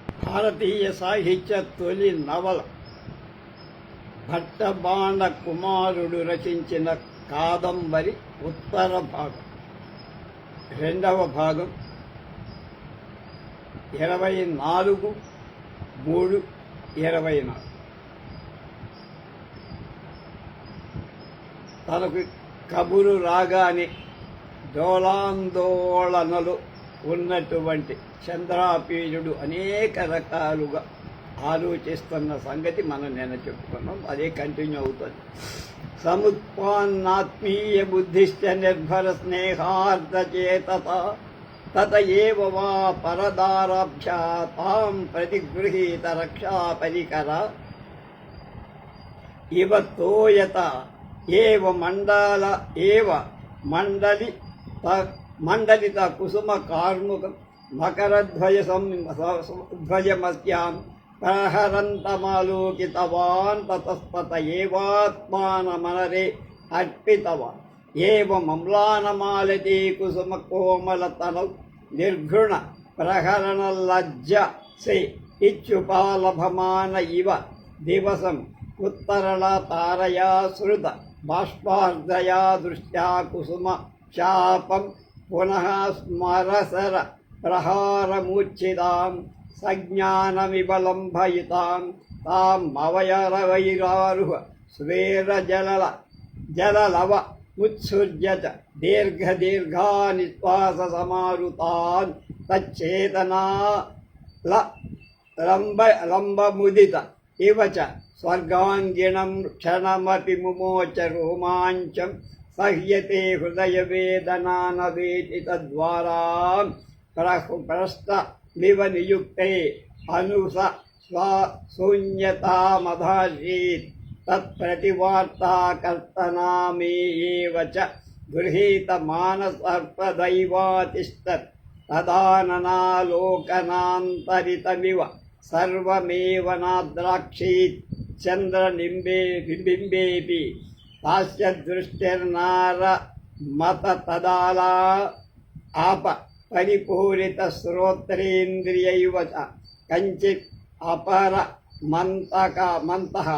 భారతీయ సాహిత్య తొలి నవల భట్టబాణ కుమారుడు రచించిన కాదంబరి ఉత్తర భాగం, రెండవ భాగం 24/3/24. తనకు కబురు రాగానే డోలాందోళనలు ఉన్నటువంటి చంద్రాపీయుడు అనేక రకాలుగా ఆలోచిస్తున్న సంగతి మనం నిన్న చెప్పుకున్నాం. అదే కంటిన్యూ అవుతుంది. సముత్పన్నాత్మీయ బుద్ధిశ్చ నిర్భర స్నేహార్ధచేతత తత ఏవ వా పరదారాభ్యా తాం ప్రతిగృహీత రక్షా పరికర ఇవ తోయత ఏవ మండలిత కుసుమ కార్ముకం మకరధ్వజమస్యాం ప్రహరంతమాలోకితవాన్ తతస్తత ఏవాత్మానమనరే అర్పితవాన్ ఏవమమ్లానమాలతి కుసుమ కోమలతనౌ నిర్ఘృణ ప్రహరణలజ్జ సే ఇచ్చుపాలభమాన ఇవ దివసం ఉత్తరళ తారయా శృత బాష్పార్ధయా దృష్ట్యా కుసుమ శాపం పునః స్మరసర ప్రహారమూర్ఛితాం సజ్ఞానమిబలంభయితాం తాం అవయరవైరారుహ స్వేరజలలవ ఉత్సృజ్యత దీర్ఘానిశ్వాస సమారుతాన్ తచ్చేతనా లంబముదిత ఇవ చ స్వర్గాంగిణం క్షణమపి ముమోచ రోమాంచం సహ్యతే హృదయ వేదనానవేతి తద్వారా ప్రస్థమివ నియుక్తే అనుస శూన్యతామధారీత్ తత్ప్రతివార్తాకర్తనామేవ చ గృహీత మానసర్పదైవాతిష్టత్ తదాననాలోకనాంతరితమివ సర్వమేవ నాద్రాక్షీత్ చంద్రనింబేపి తాస్య దృష్టిర్నార మత తదాలా ఆప పరిపూరిత శ్రోత్రేంద్రియైవ కంచిత్ అపర మంతః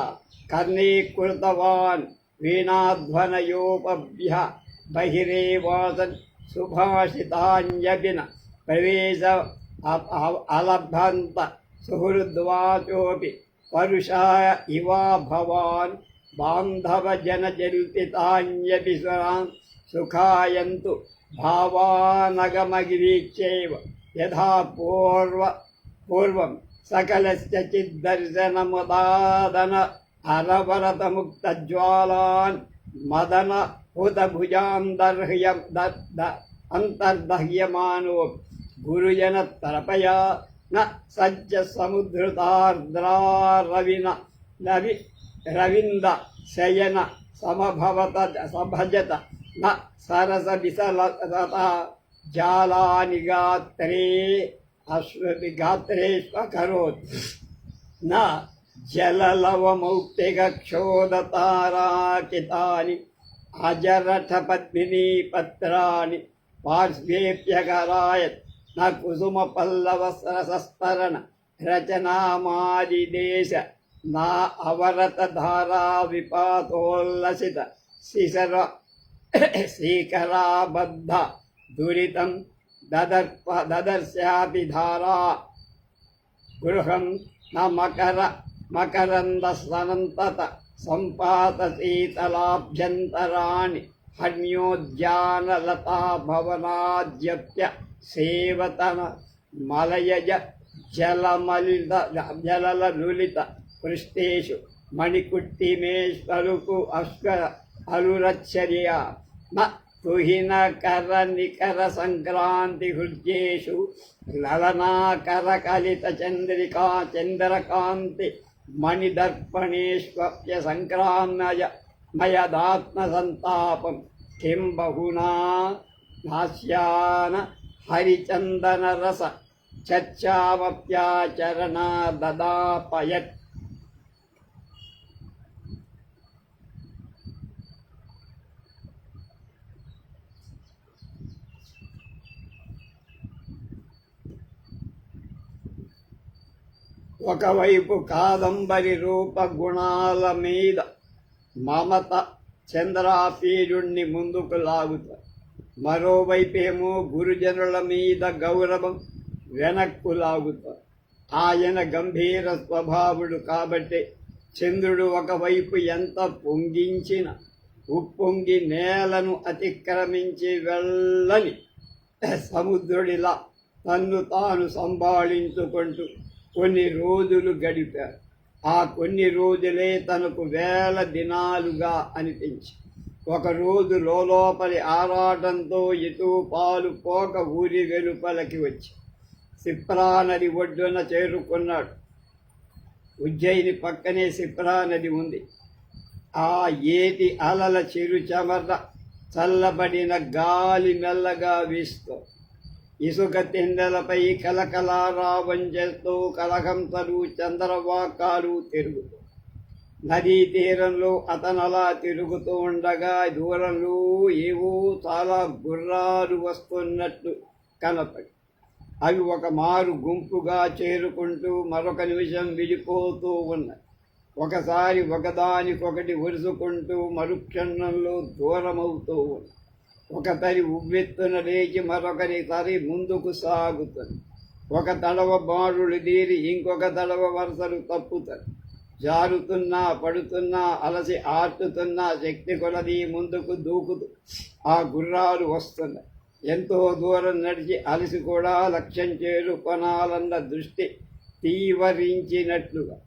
కర్ణీకృతవాన్ వీణాధ్వనయోపభ్య బహిరేవాసన్ సుభాషితాన్యపిన ప్రవేశ అలభంత సుహృద్వాచోపి పరుషాయ ఇవా భవాన్ బాంధవజనజల్పితాన్యపి స్వరాన్ సుఖాయంతు భావానగమగిరీచ్యైవ యథా పూర్వం సకలస్య చిద్దర్శనముదాదన అరవరతముక్తజ్వాలాన్ మదన అంతర్దహ్యమానో గురుజనతరపయా న సజ్జ సముద్ధృతార్ద్రారవిన రవింద శయన సమభజత న సరస విసలత జాలాని గాత్రేష్వకరోత్ న జలలవమౌక్తిగక్షోదతారాకితాని అజరఠపద్మినీ పత్రాని పార్శ్వేప్యకరాయత్ న కుసుమపల్లవసరసస్మరణ రచనామాదిదేశ నా అవరత ధారా విపాతోల్లసిత శీకరాబద్ధ దురితం దదర్శాపి ధారా గృహం న మకరందస్వనంతత సంపాత శీతలాభ్యంతరాణి హన్యోద్యానలతా భవనాద్యప్య సేవతన మలయజ జలలలులిత పృష్టేషు మణికుట్టిమేశ్వరుకు అరురచ్చర్య న తుహినకర నికర సంక్రాంతి హృద్యేషు లలనాకర కలిత చంద్రకాంతి మణిదర్పణేష్వప్య సంక్రామయదాత్మ సంతాపం కిం బహునా నాస్యాన హరిచందన రస చర్చావప్యాచరణ దదాపయత్. ఒకవైపు కాదంబరి రూప గుణాల మీద మమత చంద్రాపీడుణ్ణి ముందుకు లాగుతారు. మరోవైపేమో గురుజనుల మీద గౌరవం వెనక్కు లాగుతారు. ఆయన గంభీర స్వభావుడు కాబట్టి చంద్రుడు ఒకవైపు ఎంత పొంగించిన ఉప్పొంగి నేలను అతిక్రమించి వెళ్ళని సముద్రుడిలా తన్ను తాను సంభాళించుకుంటూ కొన్ని రోజులు గడిపారు. ఆ కొన్ని రోజులే తనకు వేల దినాలుగా అనిపించి ఒకరోజు లోపలి ఆరాటంతో ఎటు పాలు పోక ఊరి వెలుపలకి వచ్చి సిప్రా నది ఒడ్డున చేరుకున్నాడు. ఉజ్జయిని పక్కనే సిప్రా నది ఉంది. ఆ ఏటి అలల చిరు చెమర చల్లబడిన గాలి మెల్లగా వీస్తూ ఇసుక తిండలపై కలకలారావం చేస్తూ కలహంసలు చంద్రవాకాలు తిరుగుతూ నదీ తీరంలో అతనలా తిరుగుతూ ఉండగా దూరంలో ఏవో చాలా గుర్రాలు వస్తున్నట్లు కనపడి అవి ఒక మారు గుంపుగా చేరుకుంటూ మరొక నిమిషం విడిపోతూ ఉన్నాయి. ఒకసారి ఒకదానికొకటి ఒరుసుకుంటూ మరుక్షణంలో దూరమవుతూ ఉన్నాయి. ఒక తరి ఉవ్వెత్తున లేచి మరొకరి తరి ముందుకు సాగుతుంది. ఒక తడవ బారులు తీరి ఇంకొక తడవ వరుసలు తప్పుతారు. జారుతున్నా పడుతున్నా అలసి ఆర్చుతున్నా శక్తి కొలది ముందుకు దూకుతూ ఆ గుర్రాలు వస్తున్నాయి. ఎంతో దూరం నడిచి అలసి కూడా లక్ష్యం చేరుకొనాలన్న దృష్టి తీవ్రించినట్లుగా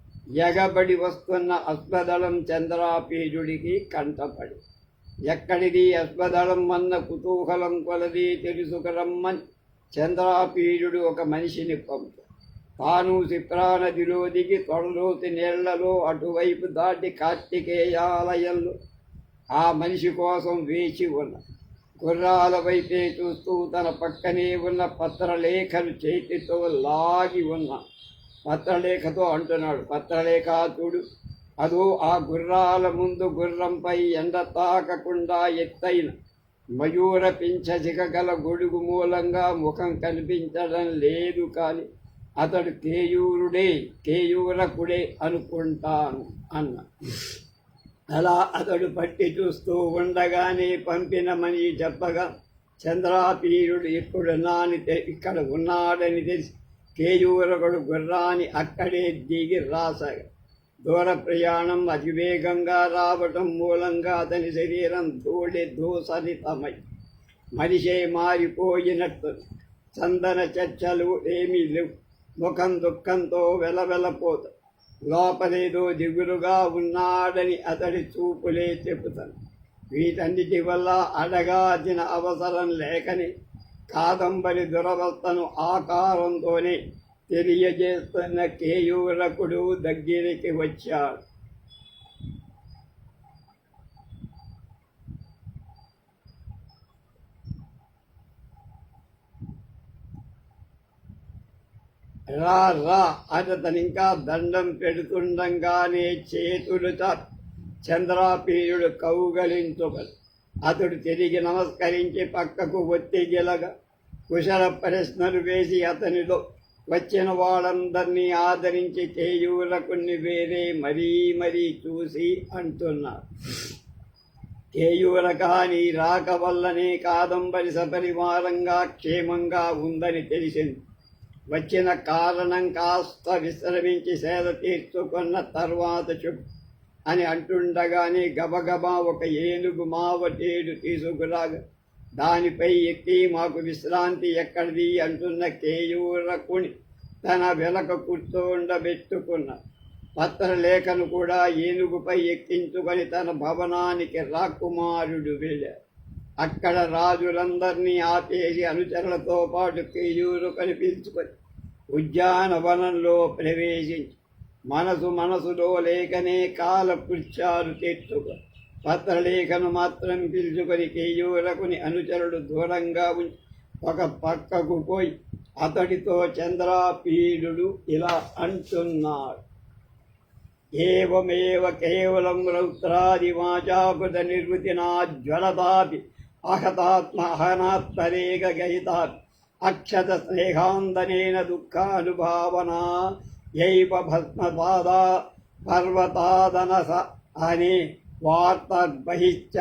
ఎగబడి వస్తున్న అశ్వదళం చంద్రాపీజుడికి కంటపడి ఎక్కడిది అశ్వదళం అన్న కుతూహలం కొలది తెలుసుకురమ్మని చంద్రాపీజుడు ఒక మనిషిని పంపు. తాను సిప్రా నదిలో దిగి తొడలోతి నీళ్లలో అటువైపు దాటి కార్తికేయాలయంలో ఆ మనిషి కోసం వేచి ఉన్న గుర్రాల వైపే చూస్తూ తన పక్కనే ఉన్న పత్రలేఖను చేతితో లాగి ఉన్న పత్రలేఖతో అంటున్నాడు, పత్రలేఖ చూడు, అదో ఆ గుర్రాల ముందు గుర్రంపై ఎండ తాకకుండా ఎత్తైన మయూర పింఛజిక గల గొడుగు మూలంగా ముఖం కనిపించడం లేదు, కానీ అతడు కేయూరకుడే అనుకుంటాను అన్న. అలా అతడు పట్టి చూస్తూ ఉండగానే పంపినమని చెప్పగా చంద్రాపీరుడు ఇక్కడ ఉన్నాడని తెలిసి కేయూరకుడు గుర్రాన్ని అక్కడే దిగి రాసాగా. దూర ప్రయాణం అతివేగంగా రావటం మూలంగా అతని శరీరం దూసరితమై మనిషే మారిపోయినట్టు. చందన చర్చలు ఏమీ లేవు. ముఖం దుఃఖంతో వెలవెలపోతాడు. లోపలేదో దిగులుగా ఉన్నాడని అతడి చూపులే చెబుతాను. వీటన్నిటి వల్ల అడగాల్సిన అవసరం లేకని కాదంబరి దురవస్థను ఆకారంతోనే తెలియజేస్తున్న కేయూరకుడు దగ్గరికి వచ్చాడు. రా రా అతనింకా దండం పెడుతుండగానే చేతులు చంద్రాపీయుడు కౌగలించుకొని అతడు తిరిగి నమస్కరించి పక్కకు ఒత్తిగిలగా కుశల ప్రశ్నలు వేసి అతనిలో వచ్చిన వాళ్ళందరినీ ఆదరించి కేయూరకుణ్ణి వేరే మరీ చూసి అంటున్నారు, కేయూరక, నీ రాక వల్లనే కాదంబరి సపరివారంగా క్షేమంగా ఉందని తెలిసింది. వచ్చిన కారణం కాస్త విశ్రమించి సేద తీర్చుకున్న తర్వాత చెప్పు అని అంటుండగానే గబగబా ఒక ఏనుగు మావటేడు తీసుకురాగా దానిపై ఎక్కి మాకు విశ్రాంతి ఎక్కడిది అంటున్న కేయూరకుని తన వెనక కూర్చోండబెట్టుకున్న పత్రలేఖను కూడా ఏనుగుపై ఎక్కించుకొని తన భవనానికి రాకుమారుడు వెళ్ళారు. అక్కడ రాజులందరినీ ఆపేసి అనుచరులతో పాటు కేయూరకుని పిలుచుకొని ఉద్యానవనంలో ప్రవేశించి మనసులో లేకనే కాలకృత్యాలు తీర్చుకొని పత్రలేఖను మాత్రం పిలుచుకొని కేయూరకుని అనుచరుడు దూరంగా ఉంచి ఒక పక్కకు పోయి అతడితో చంద్రాపీడుడు ఇలా అంటున్నాడు, ఏవమేవ కేవలం రౌద్రాదివాచాకృత నిర్వృతినా జ్వలతాపి అహనాత్మరేగ గయితాపి అక్షత స్నేహాందనేన దుఃఖానుభావనా యైవ భస్మపాదా పర్వతాదనస అనే వార్తర్బహిశ్చ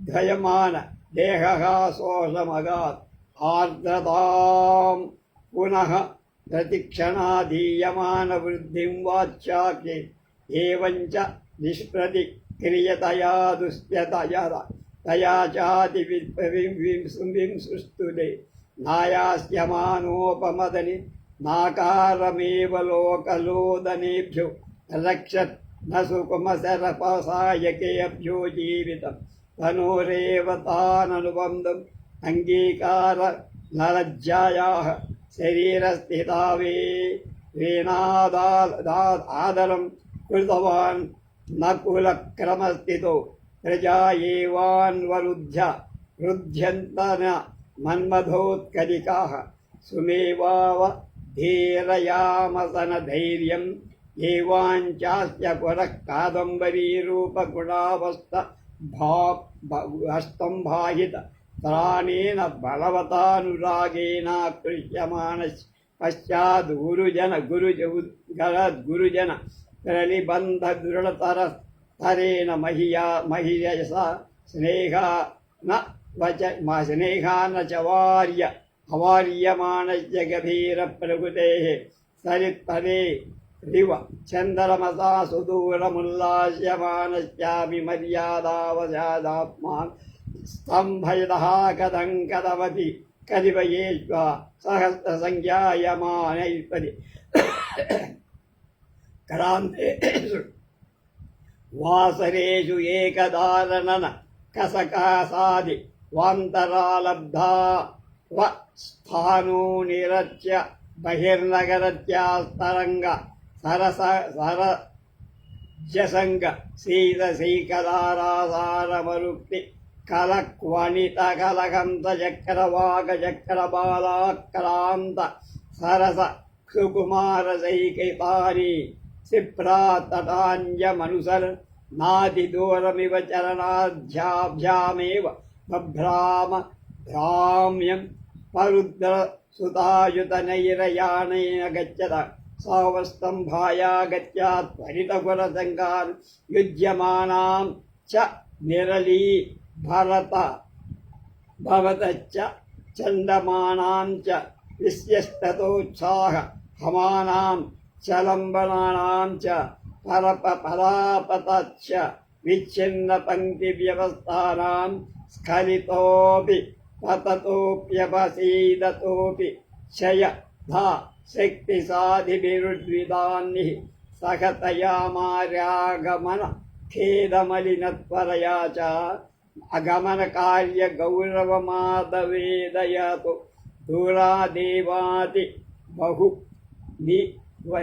ధ్వయమాన దేహః శోషమగాత్ ఆర్ద్రతాం పునః ప్రతిక్షణాధీయమాన వృద్ధిం వాచ్యాకే ఏవంచ నిష్ప్రతి క్రియతయా దుష్యతయా తయా చాతి వింసుస్తుదే నాయాస్యమానోపమదని నాకారమేవ లోకలోదనేభ్యో రక్షత్ న సుకుమశరపసాయకేభ్యో జీవితం తనోరేవ తాననుబంధం అంగీకార నలజ్జాయాః శరీరస్థితావే వేనాదాదరం కృతవాన్ న కులక్రమస్థితో ప్రజా ఏవాన్వరుధ్య రుధ్యంతన మన్మథోత్కలికాః సుమేవావ ధీరయామసన ధైర్యం ఏవాంచాస్య పురః కాదంబరీరూపగుణావస్థ హస్తంభాహిత త్రాణేన బలవతానురాగేనాకృష్యమాణ పశ్చాద్ గురుజన ప్రనిబంధ దృఢతరేణ మహియస స్నేహాన చ అవార్యమాణస్య గభీర ప్రకృతేః సరిత్పరే రివ చంద్రమసా సుదూరముల్లాస్యమానశ్చాపి మర్యాదావశాదాత్మా స్తంభయతః కథం కథమపి కదివయేష్వా సహస్రసంఖ్యాయమానైపది క్రాంతేషు వాసరేషు ఏకదారణన కసకాసాది వాంతరాలబ్ధా స్థానో నిరచ్య బహిర్నగరత్యాస్తరంగ సరజసంగ శీతశీకదారాసారమరుక్తి కలక్వణిత కలకంత చక్రవాక చక్రబాలాక్రాంత సరస సుకుమారసైకితాని సిప్రా తటాంజమనుసర నాతిదూరమివ చరణాధ్యాభ్యామేవ బభ్రామ భ్రామ్యం పరుద్ర సుతాయుతనైరయాణేన గచ్చత సావస్తంభాయా గత్యా త్వరితపురసంగాన్ యుజ్యమానాం చ నిరళీ భవతశ్చ చందమానాం చ విస్యస్తతోత్సాహ హమానాం చలంబనానాం చ పరాపతశ్చ విచ్ఛిన్న పంక్తి వ్యవస్థానాం స్ఖలితోపి పతతోప్యపసీదతోపి క్షయ ధా శక్తి సాధిభిరుద్విదాన్ని సహతయామార్యాగమన ఖేదమలినత్వరయా చ అగమన కార్య గౌరవమాదవేదయతు దూరాదేవాతి బహు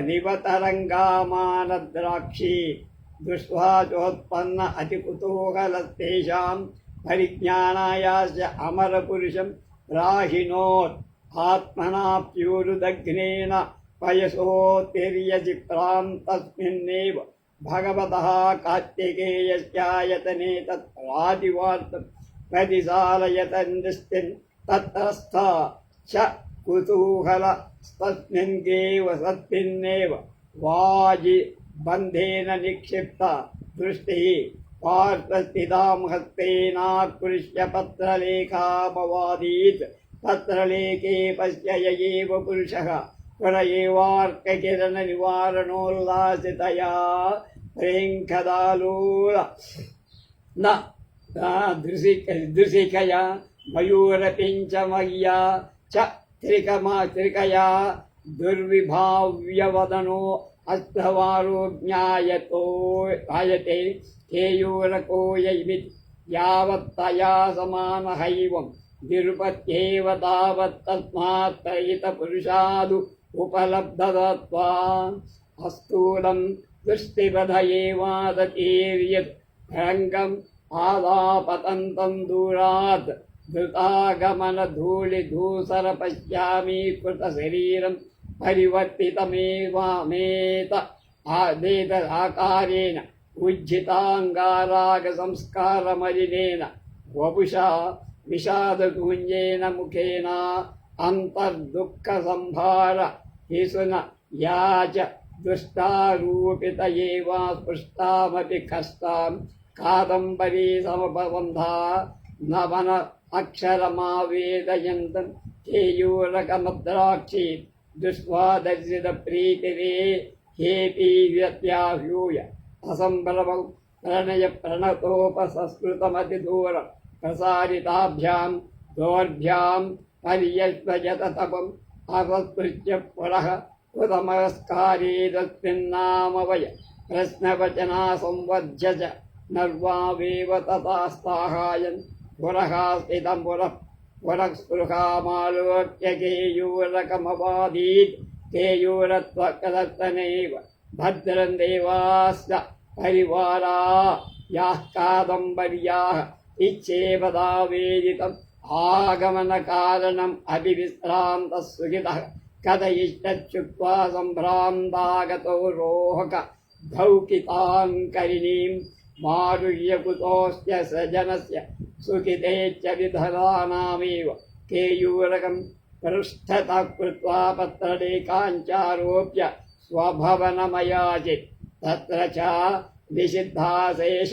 నివతరంగామానద్రాక్షి దృష్ట్వా చోత్పన్న అతి కుతూహలస్తేషాం పరిజ్ఞానాయాస్య అమరపురుషం రాహినోత్ ఆత్మనాప్యూరుదగ్నేన పయసోతిర్యజిప్రాం తస్మిన్నేవ భగవతః కార్తికేయస్యాయతనే తత్రాదివార్తం ప్రతిసాలయతన్ దృష్టిన్ తత్రస్థ చ కుతూహలస్తస్మిన్గేవ సత్తిన్నేవ వాజి బంధేన నిక్షిప్త దృష్టిః పార్శ్వస్థితాం హస్తేనాకృష్య పత్రలేఖామవాదీత్ పత్రలేఖే పశ్య ఏవ పురుషः పుర ఏవార్కకిరణ నివారణోల్లాసితయా ప్రేంఖదాలూల న దృశికయా మయూరపించమయ్యా చ త్రికయా దుర్విభావ్యవదనో అస్తవారో జ్ఞాయతో ఆయతే కేయూరకో యైమి యావత్తయా సమానహైవం నిరుపత్యేవ తావత్తస్మాత్ త్రయిత పురుషాదు ఉపలబ్ధదత్వా అస్థూలం దృష్టిపథయేవాదతీర్యత్ రంగం ఆదాపతంతం దూరాత్ ధృతాగమనధూళిధూసర పశ్యామీకృత శరీరం పరివర్తితమేవామేత ఆదేత ఆకారేణ ఉజ్జితాంగారాగ సంస్కారమలినేన వపుషా విషాదగుంజేన ముఖేన అంతర్దుఃఖ సంభార హిసున యాచ దుష్టారూపిత ఏవా స్పృష్టామపి కష్టాం కాదంబరీ సమపబంధా నవన అక్షరమావేదయంతం కేయూరకమద్రాక్షి దుష్వాదర్శిత ప్రీతిరే హేపీ వ్యత్యాహ్యూయ అసంభ్రమం ప్రణయ ప్రణతోపసంస్కృతమతి దూర ప్రసారితాభ్యాం దోర్భ్యాం పర్యస్వజత తపం అపస్పృత్య పునః ఉతమస్కారేదస్మిన్నామవయ ప్రశ్నవచనా సంవధ్య చ నర్వావేవ తథాస్తాహాయన్ పునః స్థితం పునఃస్పృహామాలోక్య కేయూరకమవాదీత్ కేయూరత్వకదర్శనైవ భద్రం దేవాస్య పరివారా యాః కాదంబర్యాః ఇచ్చేపదావేదితం ఆగమనకారణం అభివిశ్రాంతः సుఖితः కథయిష్యచ్చుక్త్వా సంభ్రాంతాగతో రోహక ధౌకితాంకరిణీం మారుహ్యకుతోస్య సజనస్య సుఖితేచ్చ విధరానామేవ కేయూరకం పృష్ఠతః కృత్వా పత్రలేకాంచారోప్య స్వభవనమయాచిత్ తత్ర చ నిషిద్ధాశేష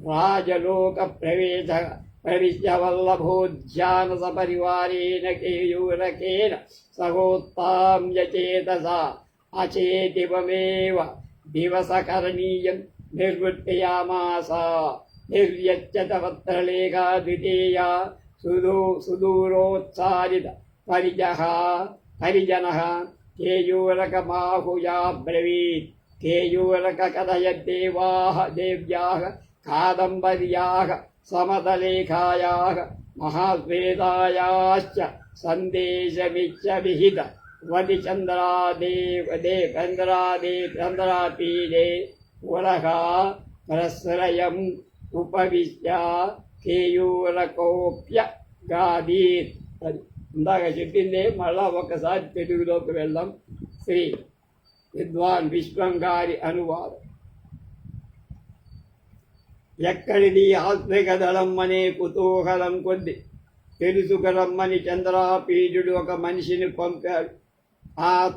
రాజలోకప్రవేశः ప్రవిశ్య వల్లభోధ్యాన సపరివారేణ కేయూరకేన సహోత్పామ్య చేతసా అచేతివమేవ దివసకరణీయం నిర్వృత్తయామాస నిర్యచ్చత పత్రలేఖా ద్వితీయా సుదూరోత్సారిత పరిజనః కేయూరకమాహుయా బ్రవీత్ కేయూరక కథయద్దేవాః దేవ్యాః కాదంబర్యాః సమతలేఖాయాః మహాశ్వేతాయాశ్చ సందేశమిచ్చ విహిత వది చంద్రాపీడే పునః ప్రశ్రయం ఉపవిశ్య కేయూరకోప్య గాదీత్. అది ఇందాక చెప్పిందే మళ్ళా ఒకసారి తెలుగులోకి వెళ్దాం. శ్రీ విద్వాన్ విశ్వం గారి అనువాదం. ఎక్కడిది ఆత్మిక దళం అనే కుతూహలం కొద్ది తెలుసుకరమ్మని చంద్రాపీజుడు ఒక మనిషిని పంపాడు.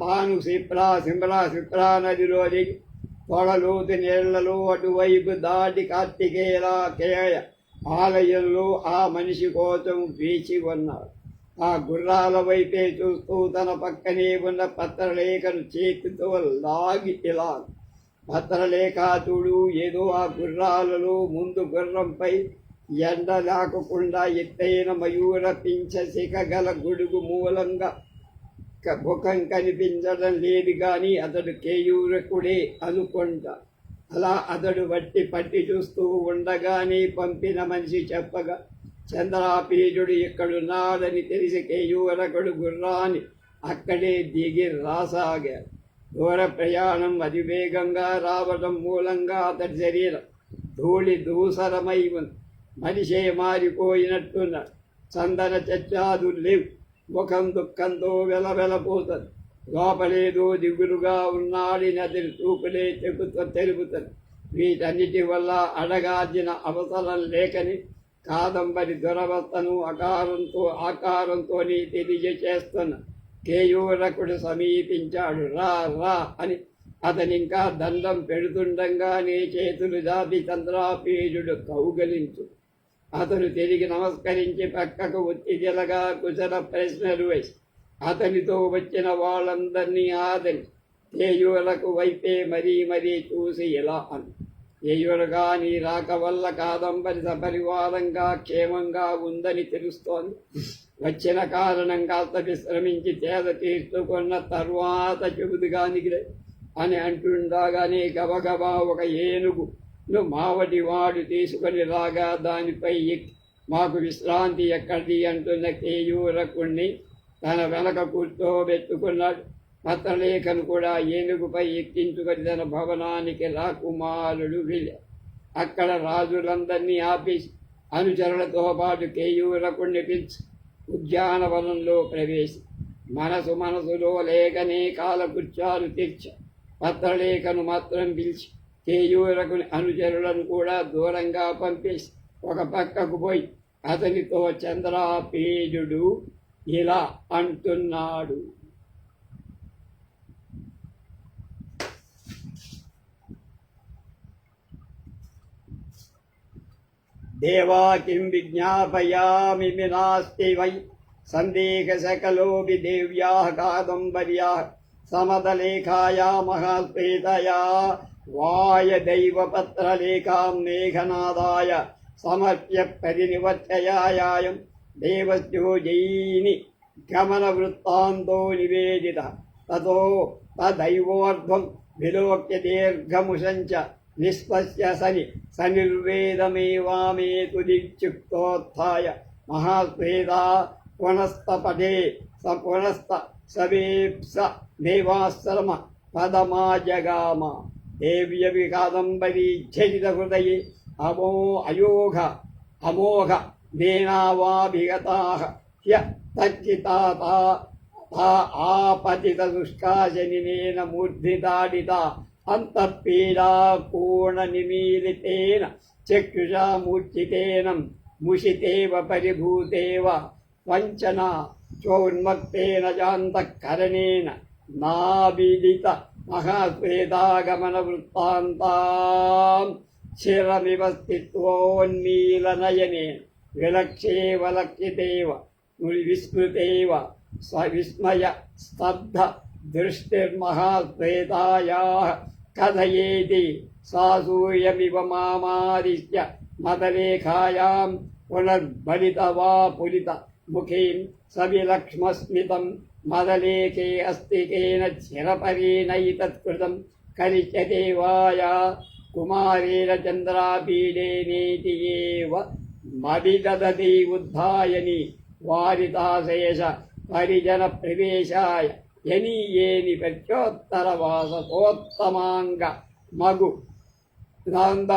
తాను సిప్రా నదిలో దిగి తొడలోతు నీళ్లలో అటువైపు దాటి కార్తికేయ ఆలయంలో ఆ మనిషి కోసం వేచి ఉన్నాడు. ఆ గుర్రాల వైపే చూస్తూ తన పక్కనే ఉన్న పత్రలేఖను చేతితో లాగి ఇలా పత్రలేఖాతుడు ఏదో ఆ గుర్రాలలో ముందు గుర్రంపై ఎండ లాకకుండా ఎత్తైన మయూర పింఛ శిఖ గల గొడుగు మూలంగా ముఖం కనిపించడం లేదు కానీ అతడు కేయూరకుడే అనుకుంటా. అలా అతడు పట్టి చూస్తూ ఉండగానే పంపిన మనిషి చెప్పగా చంద్రాపీజుడు ఇక్కడున్నాడని తెలిసి కేయూరకుడు గుర్రాన్ని అక్కడే దిగి రాసాగాడు. దూర ప్రయాణం అతివేగంగా రావడం మూలంగా అతడి శరీరం ధూళి దూసరమై ఉంది. మనిషే మారిపోయినట్టున్నాడు. చందన చచ్చాదులు లేవు. ముఖం దుఃఖంతో వెలవెలపోతుంది. లోపలేదో దిగులుగా ఉన్నాడని అతని చూపులే తెలుపుతుంది. వీటన్నిటి వల్ల అడగాల్సిన అవసరం లేకని కాదంబరి దురవస్థను ఆకారంతో తెలియచేస్తున్న కేయూరకుడు సమీపించాడు. రా రా అని అతనింకా దండం పెడుతుండగానే చేతులు దాపి చంద్రాపీజుడు కౌగలించు. అతను తిరిగి నమస్కరించి పక్కకు ఒత్తిడిలగా కుశల ప్రశ్నలు వేసి అతనితో వచ్చిన వాళ్ళందరినీ ఆదరి కేయూరకు వైపే మరీ చూసి ఇలా అని, కేయూరగా నీ రాక వల్ల కాదంబరి సపరివారంగా క్షేమంగా ఉందని తెలుస్తోంది. వచ్చిన కారణం కాస్త విశ్రమించి తేద తీర్చుకున్న తర్వాత చెబుదుగానికి అని అంటుండగానే గబగబా ఒక ఏనుగు మావటి వాడు తీసుకొని రాగా దానిపై మాకు విశ్రాంతి ఎక్కడిది అంటున్న కేయూరకుణ్ణి తన వెనక కూర్చోబెట్టుకున్నాడు. పత్రలేఖను కూడా ఏనుగుపై ఎక్కించుకొని తన భవనానికి రాకుమారుడు వెళ్ళాడు. అక్కడ రాజులందరినీ ఆపేసి అనుచరులతో పాటు కేయూరకుణ్ణి పిలిచి ఉద్యానవనంలో ప్రవేశి మనసులో లేకనే కాలకృత్యాలు తెచ్చి పత్రలేఖను మాత్రం పిలిచి కేయూరకుని అనుచరులను కూడా దూరంగా పంపేసి ఒక పక్కకు పోయి అతనితో చంద్రాపీజుడు ఇలా అంటున్నాడు. దేవా కిం విజ్ఞాపయామి నాస్తి వై సందేహసకలోపి దేవ్యాः కాదంబర్యాः సమదలేఖాయా మహాశ్వేతయా వాయదైవపత్రలేఖాం మేఘనాదాయ సమర్ప్య పరినివర్తయాయాయం దేవస్యోజైని గమనవృత్తాంతో నివేదితः తతో తదైవోర్ధ్వం విలోక్య దీర్ఘముషంచ నిష్పశ్య సనిర్వేదమేవామేతు దిక్చుక్తోత్థాయ మహాశ్వేతా పునస్తపటే పునస్త సవేప్స దేవాశ్రమ పదమాజగామ దేవ్యవి కాదంబరీ ఝరిత హృదయే అమోఘ దేనావాభిగతాః హ్య తచ్చితాతా ఆపతిత దుష్కాశనినేన మూర్ధితాడితా అంతఃపీడాపూర్ణ నిమీలితేన చక్షుషా మూర్ఛితేనం ముషితేవ పరిభూతేవ వంచనా చోన్మత్తేన జాంతఃకరణేన నావిదిత మహాశ్వేతాగమన వృత్తాంతాం చిరమివ స్థిత్వోన్మీలనయనేన విలక్షేవ లక్షితేవ విస్మృతేవ స్విస్మయ స్తబ్ధ దృష్టిర్మహాశ్వేతాయాः కథయేతి సాసూయమివ మామాదిశ్య మదలేఖాయాం పునర్బలిత వా పులిత ముఖీం సవిలక్ష్మస్మితం మదలేఖే అస్తికేన చిరపరేణైతత్కృతం కరిష్యతే వాయా కుమారేణ చంద్రాపీడేనేతి ఏవ మవిదదతి ఉద్ధాయని వారితాశేష పరిజన ప్రవేశాయ యనీయేని ప్రత్యోత్తరవాసోత్తమాంగ మగు నంద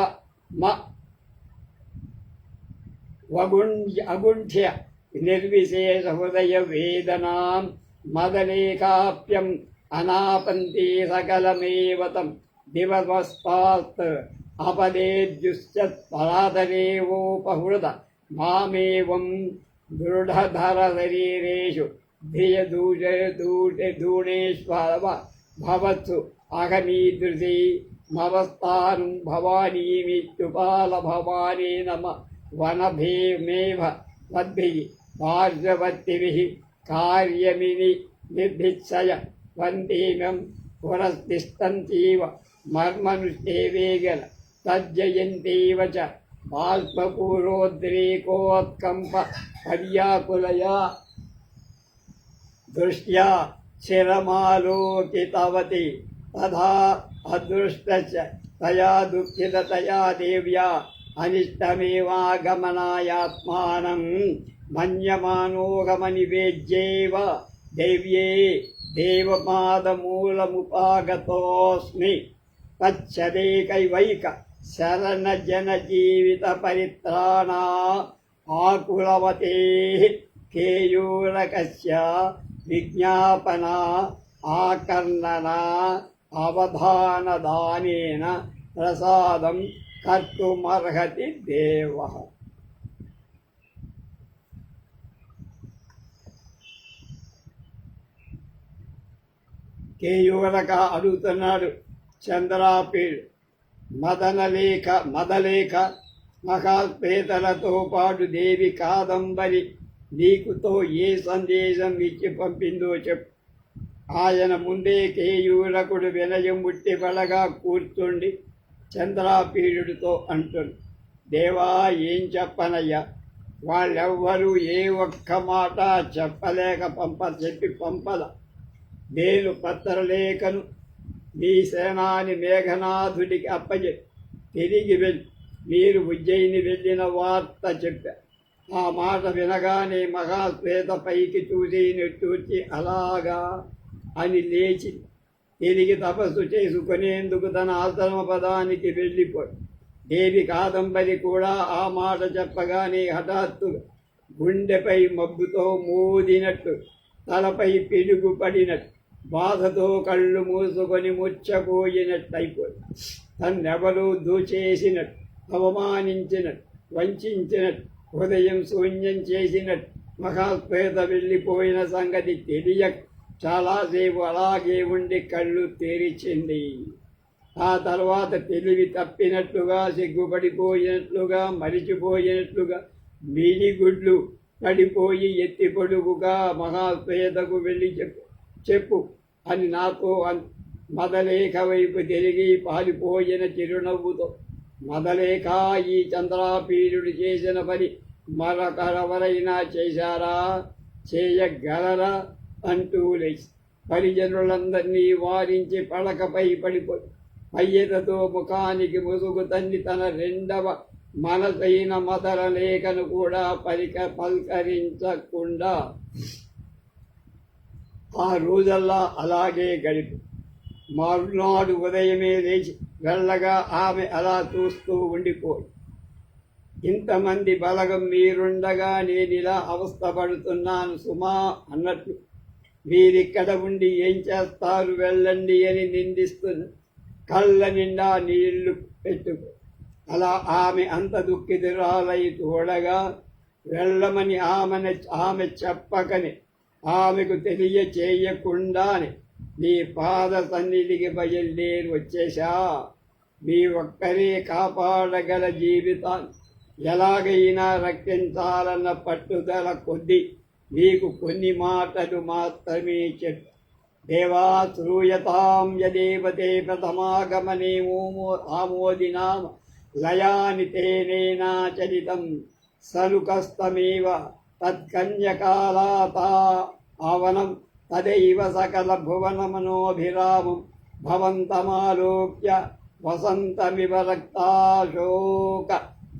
అగుంఠ్య నిర్విశేష హృదయ వేదనాం మదలేఖాప్యం అనాపంతే సకలమేవతం దివస్పాత్ అపదేద్యుశ్చత్ పరాతరేవోపహృత మామేవం దృఢధర శరీరేషు ధియదూషేష్వ భవత్సు అహమీదృశీ మవస్థానం భవానీమిత్యుపాల భవానీ నమ వనభేమేవ వద్భిః పార్శ్వవర్తిభిః కార్యమిని నిర్భిత్సయ వందేమం పురస్తిష్టంతీవ మర్మనుష్ఠేవేగల తజ్జయంతీవ చ బాష్పూరోద్రేకోత్కంప పర్యాకులయా దృష్ట్యా శిరమాలోకితవతి తథా అదృష్టచ తయా దుఃఖితతయా దేవ్యా అనిష్టమేవాగమనాయాత్మానం మన్యమానోగమనివేద్యేవ దేవ్యే దేవపాదమూలముపాగతోస్మి తచ్చదేకైవైక శరణజనజీవిత పరిత్రాణా ఆకులవతే కేయూరకస్య విజ్ఞాపన ఆకర్ణన అవధానదానేన ప్రసాదం కర్తుమర్హతి దేవః. కేయూరక అడుగుతున్నాడు చంద్రాపీడు మదలేఖ మహాశ్వేతలతో పాటు దేవి కాదంబరి నీకుతో ఏ సందేశం ఇచ్చి పంపిందో చెప్పు. ఆయన ముందే కేయూరకుడు వినయం ముట్టి బలగా కూర్చుండి చంద్రాపీడుతో అంటుంది, దేవా ఏం చెప్పనయ్యా, వాళ్ళెవ్వరూ ఏ ఒక్క మాట చెప్పలేక చెప్పి పంపద. నేను పత్రలేఖను మీ సేనాని మేఘనాథుడికి అప్పచెప్పి తిరిగి వెళ్ళి మీరు ఉజ్జయిని వెళ్ళిన వార్త చెప్పారు. ఆ మాట వినగానే మహాశ్వేత పైకి చూసి నిట్టూర్చి అలాగా అని లేచి తిరిగి తపస్సు చేసుకునేందుకు తన ఆశ్రమ పదానికి వెళ్ళిపోయి దేవి కాదంబరి కూడా ఆ మాట చెప్పగానే హఠాత్తుగా గుండెపై మబ్బుతో మోదినట్టు తలపై పిడుగు పడినట్టు బాధతో కళ్ళు మూసుకొని ముచ్చపోయినట్టయిపోయి తన్నెవరూ దూచేసినట్టు అవమానించినట్టు వంచినట్టు హృదయం శూన్యం చేసినట్టు మహాశ్వేత వెళ్ళిపోయిన సంగతి తెలియక చాలాసేపు అలాగే ఉండి కళ్ళు తెరిచింది. ఆ తర్వాత తెలివి తప్పినట్లుగా, సిగ్గుపడిపోయినట్లుగా, మరిచిపోయినట్లుగా మిడిగుడ్లు పడిపోయి ఎత్తి పొడుగుగా మహాశ్వేతకు వెళ్ళి చెప్పు అని నాతో మదలేఖ వైపు తిరిగి పారిపోయిన చిరునవ్వుతో, మదలేఖ, ఈ చంద్రాపీరుడు చేసిన పని మరొకరెవరైనా చేశారా, చేయగలరా అంటూ లేచి పరిజనులందరినీ వారించి పడకపై పడిపోయి పయ్యతతో ముఖానికి ముసుగు తన్ని తన రెండవ మనసైన మదరలేఖను కూడా పల్కరించకుండా ఆ రోజల్లా అలాగే గడిపి మరునాడు ఉదయమే లేచి వెళ్ళగా ఆమె అలా చూస్తూ ఉండిపోయి, ఇంతమంది బలగం మీరుండగా నేనిలా అవస్థపడుతున్నాను సుమా అన్నట్లు, వీరిక్కడ ఉండి ఏం చేస్తారు, వెళ్ళండి అని నిందిస్తున్న కళ్ళ నిండా నీళ్లు పెట్టుకో. అలా ఆమె అంత దుఃఖితురాలై చూడగా వెళ్ళమని ఆమె చెప్పకని, ఆమెకు తెలియచేయకుండానే నీ పాద సన్నిధికి బయలుదేరి వచ్చేశా. మీ ఒక్కరే కాపాడగల జీవితాన్ని ఎలాగైనా రక్షించాలన్న పట్టుదల కొద్దీ మీకు కొన్ని మాటలు మాత్రమే చెప్పు. దేవా శ్రూయతాం యదేవతే ప్రథమాగమనే ఆమోదినామ లయాని తేనేనాచరితం సలుకస్తమేవ తత్కన్యకాలాతా ఆవనం తదైవ సకల భువనమనోభిరామం భవంతమాలోక్య వసంతమివ రక్తాశోక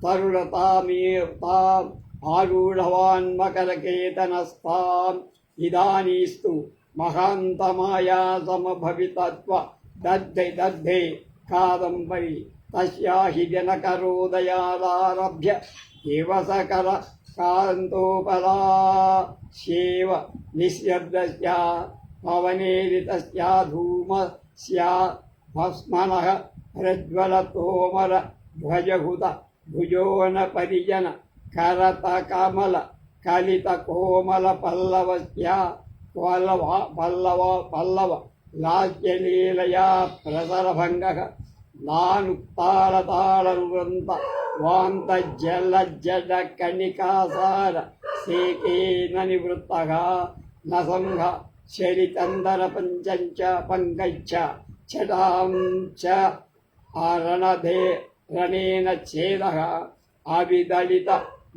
తరుణతామేతాం ఆరూఢవాన్మకరకేతనస్తాం ఇదానీస్తు మహాంతమాయా సమభవితత్వ దద్ధే కాదంబరి తస్యాహి జనకరోదయాదారభ్య ఏవ సకల కాంతోపలాశేవ నిశ్శబ్దస్య పవనేరితస్య ధూమస్య భస్మనః ప్రజ్వలతోమర ధ్వజహుత భుజోన పరిజన కరత కమల కలిత కోమల పల్లవస్య పల్లవ లాస్యలీలయా ప్రసరభంగః నానుక్తాళతాళనృంత వాంత జల జడ కణికాసార సేకేన నివృత్తః నసంహ శరితందర పంచంచ పంకచ్చ చటాం చ రణేన ఛేదః అవిదళిత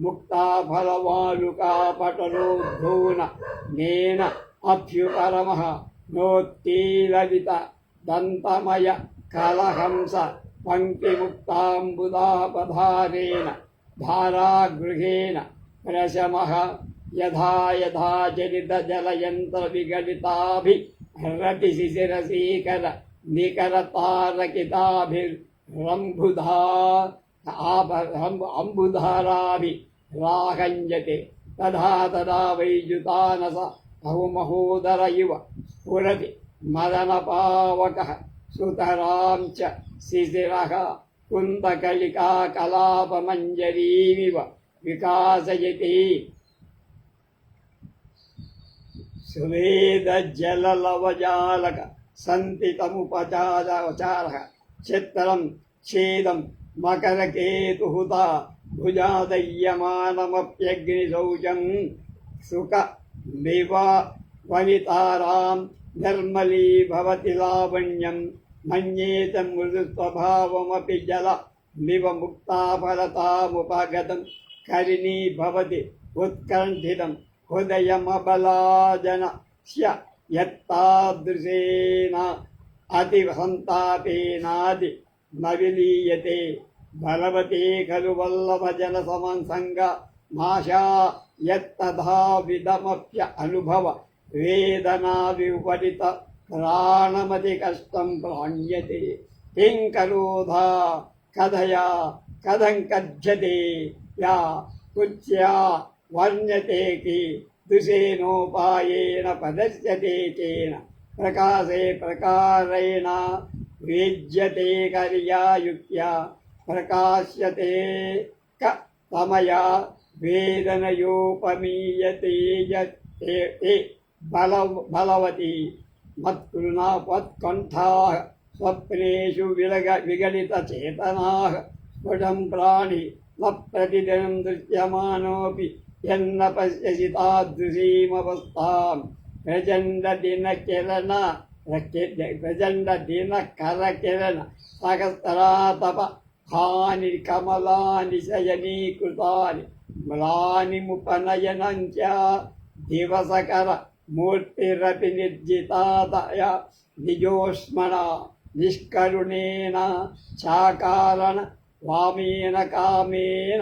ముక్తాఫలవాలుకా పటలోద్ధూన నేన అభ్యుపరమః నోత్తీలలిత దంతమయ కలహంస పంక్తిముక్తాంబుదాపధారేణ ధారాగృహేణ ప్రశమః యథా యథా చరిత జలయంత్ర విగలితాభిరటి శిశిరసీకర నికర తారకితాభిర్రంభుధా అంబుధారాభిరాహంజతే తదా తదా వైద్యుతానస బహుమహోదర ఇవ స్ఫురతి మదనపావకః సుతరాం చ శిశిరః కుందకళికా కలాపమంజరీమివ వికాసయతి సువేదజలలవజాలక సంతితముపచారః చిత్రం ఛేదం మకరకేతుహుత భుజాదయ్యమానమప్యగ్నిశౌచం సుఖ వనితారాం నిర్మలీభవతి లావణ్యం మన్యేత మృదుస్వభావమపి జల మివ ముక్తాఫలతాముపగతం కరిణీ భవతి ఉత్కంఠితం హృదయమబలాజన యత్తాదృశేన అతి సంతాపేనాది నవిలీయతే బలవతే ఖలు వల్లభజన సమసంగ మాషా యత్తథా విదమప్య అనుభవ వేదనా విపరిత ప్రాణమతి కష్టం ప్రాణ్యతే కిం కరోధా కథయా కథం కథ్యతే యా కుత్యా వర్ణ్యతే కి దుషేనోపాయేన ప్రదర్శ్యతే కేన ప్రకాశే ప్రకారేణ వేజ్యతే కర్యా యుక్త్యా ప్రకాశ్యతే క తమయా వేదనయోపమీయతే బలవతి మత్కృణా మత్కంఠా स्वप्नेषु विगलितचेतनाः स्फुटं प्राणि न प्रतिदिनं दृश्यमानोऽपि यन्न पश्यसि तादृशीमवस्थां प्रचण्डदिनकरकिरण सहस्रातप हानि कमलानि शयनीकृतानि म्लानिमुपनयनं च दिवसकर मूर्तिरपि निर्जितातया निजोष्मणा निष्करुणेन चाकारण वामेन कामेन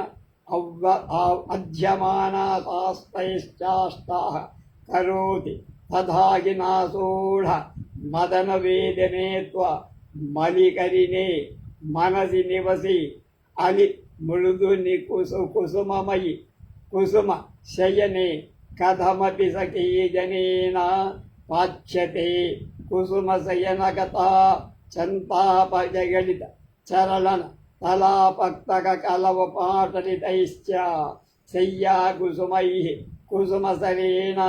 अध्यमाना तास्तैश्चाष्टाः करोति तथागिनासोढ मदनवेदने त्वा मलिकरिणे मनसि निवसि अलि मृदुनि कुसुममयि कुसुम शयने कथमपि सखी जनेन पाच्यते कुसुमशयनगता चन्तापजगलित चरलन तलापक्तककलवपाटलितैश्च शय्या कुसुमैः कुसुमसरेण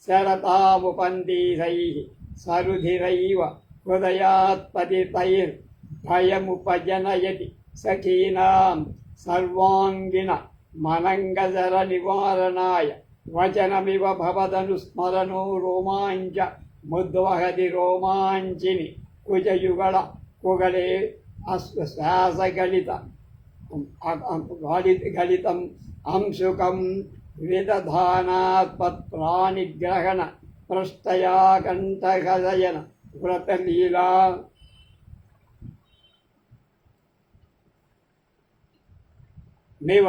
शरतामुपन्दीसैः सरुधिरैव हृदयात्पतितैर्भयमुपजनयति सखीनां सर्वाङ्गिन मनङ्गजरनिवारणाय वचनमिव भवदनुस्मरणो रोमाञ्च मुद्वहति रोमाञ्चिनि कुजयुगल कुगले श्वासगलितम् अंशुकं विदधानात्पत्रानिग्रहण पृष्ठया कण्ठकदयन व्रतलीला मिव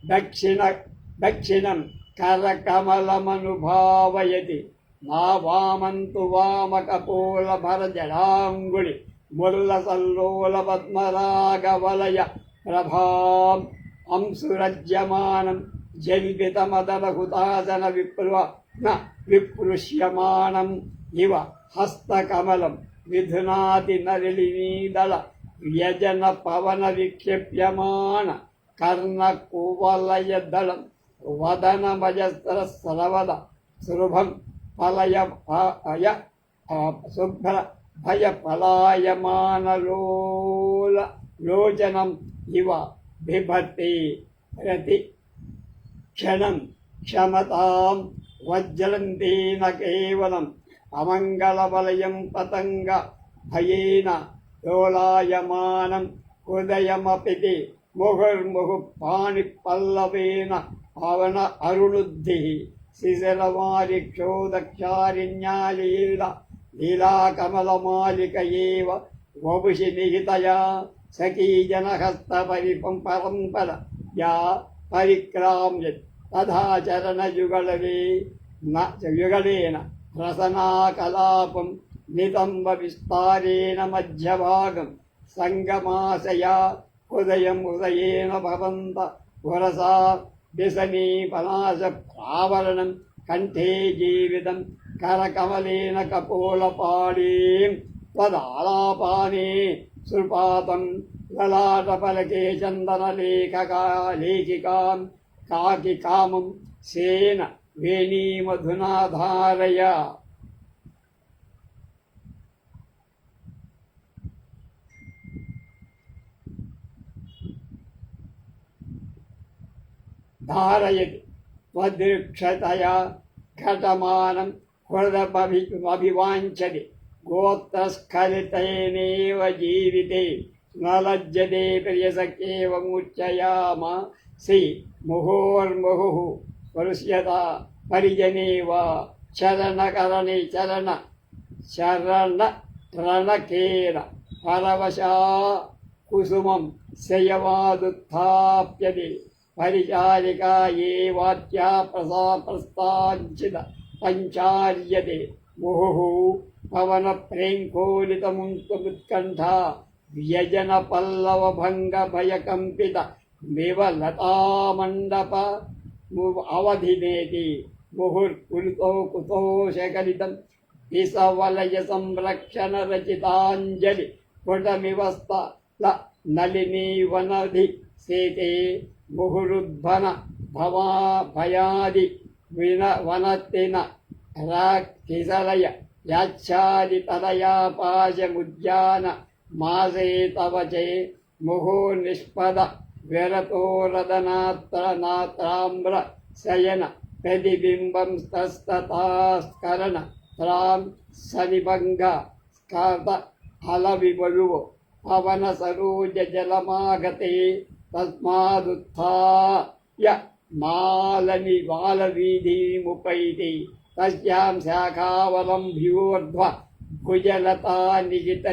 दक्षिणं करकमलमनुभावयति नावामन्तु वामकपोलभरजडाङ्गुलि मुल्लसल्लोलपद्मरागवलय प्रभाम् अंसुरज्यमानं जल्पितमदलहुतासन विप्लुष्यमानम् इव हस्तकमलं विधुनाति नलिनीदल व्यजनपवनविक्षिप्यमान कर्णकुवलयदलं वदनमजस्रस्रवद सुरभं शुभ्र भयपलायमानलोचनम् इव बिभर्ति प्रति क्षणं क्षमतां वज्रन्ति न केवलम् अमङ्गलवलयं पतङ्ग भयेन दोलायमानं हृदयमपि मुहुर्मुहुः पाणिपल्लवेन पवन अरुणुद्धिः शिशिरवारिक्षोदक्षारिण्यालीला लीलाकमलमालिक एव वपुषि निहितया सखीजनहस्तपरिपं परम्पर या परिक्राम्यत् तथा युगलेन रसनाकलापं नितम्बविस्तारेण मध्यभागं सङ्गमाशया हृदयेन भवन्त वरसा व्यसनीपनाशप्रावरणं कण्ठे जीवितं करकमलेन कपोलपाणीं त्वदालापाने सुपातं ललाटपलके चन्दनलेखिकां काकिकामं सेन वेणीमधुना धारय धारयति त्वदृक्षतया घटमानं हृदमभिवाञ्छति गोत्रस्खलितेनेव जीविते न लज्जते प्रियसख्येवमुच्चयामसि मुहुर्मुहुः स्पृश्यता परिजने वा चरणकरणे चरणकेन परवशा कुसुमं शयवादुत्थाप्यते परिचारिका ये वाच्या प्रस्ताञ्चित पञ्चार्यते मुहुः पवनप्रेङ्कोलितमुत्कण्ठा व्यजनपल्लवभङ्गभयकम्पित विवलतामण्डप अवधिनेति मुहुर्कुरुतो कुतोषकलितं विसवलयसंरक्षणरचिताञ्जलि पुटमिवस्तल नलिनीवनधि सेते मुहुरुद्भन भयादि वनत्तिन राकिसलय యాచ్ఛాదితరయా పాశముద్యాన మాసే తవ చే ముహో నిష్పద విరతోరదనాత్రనాత్రామ్ర శయన ప్రతిబింబం తస్తతాస్కరణ త్రాం సనిభంగ స్కత అలవివలువు పవన సరోజ జలమాగతే తస్మాదుత్థాయ మాలని బాలవీధిముపైతి తస్యాం శాఖావలంభ్యోర్ధ్వ కుజలతా నిగిత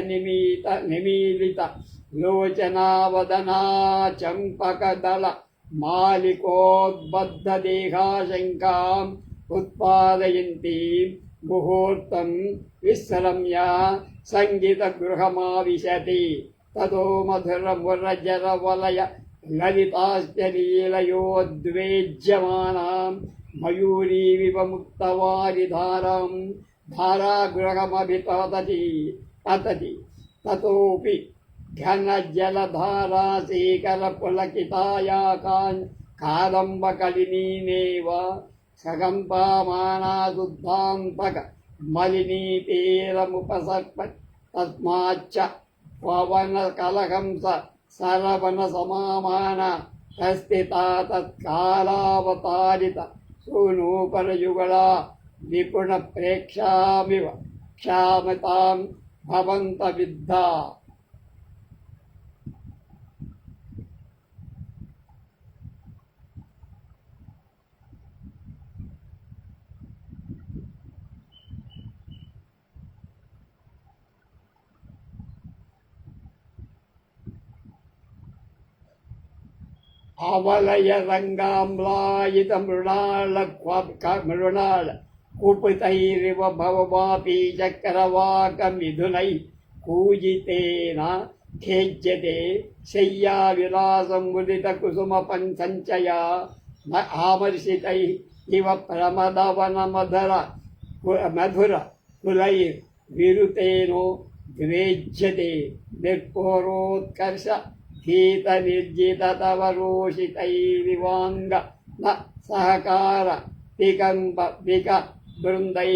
నిమీలిత లోచనావదనా చంపకదళ మాలికోద్బద్ధ దేహాశంకాం ఉత్పాదయంతి ముహూర్తం విశ్రమ్య సంగీత గృహమావిశతి తతో మధురమురజరవలయ లలితాశ్చలీలయోద్వేజ్యమానాం మయూరీవివ ముక్తవారిధారాం ధారాగృహమభిపతతి పతతి తతోపి ఘనజలధారాశీకరపులకితాయా కాదంబకలినీనేవ సకంపామానాశుద్ధాంతక మలినీతేరముపసర్ప తస్మాచ్చ పవన కలహంస సరవణ సమామాన తస్థితా తత్కాలావతారిత సూనూపరయుగళా నిపుణ ప్రేక్షామివ క్షామతాం భవంత విద్ధా. అవలయ రంగామ్లాయిత మృణాళ కుపితైరివ భవమాపీ చక్రవాక మిథునై కూజితేన ఖేజ్యతే శయ్యా విలాసం ముదిత కుసుమ సంచయా ఆమర్షితై ఇవ ప్రమదవన మధుర కులైర్ విరుతేనో ద్వేజ్యతే నిర్భరోత్కర్ష గీత నిర్జిత తవ రోషితైరివాంగ న సహకార పిక బృందై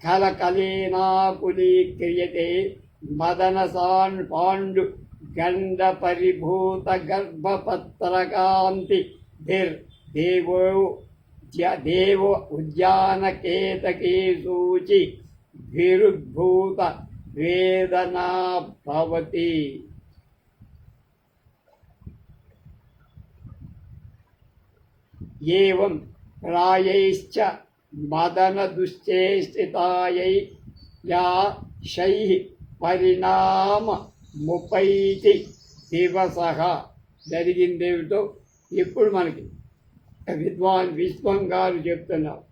కలకలేనాకులీక్రియతే మదన పాండు గండ పరిభూత గర్భపత్రకాంతి దేవో ఉద్యానకేతకీ సూచి భిరుద్భూత వేదనా భవతి. ఏవం ప్రాయైశ్చ మదన దుశ్చేష్టితాయై యా శైః పరిణామ ముపైతి దివసః. జరిగిందేమిటో ఇప్పుడు మనకి విద్వాన్ విశ్వం గారు చెప్తున్నారు.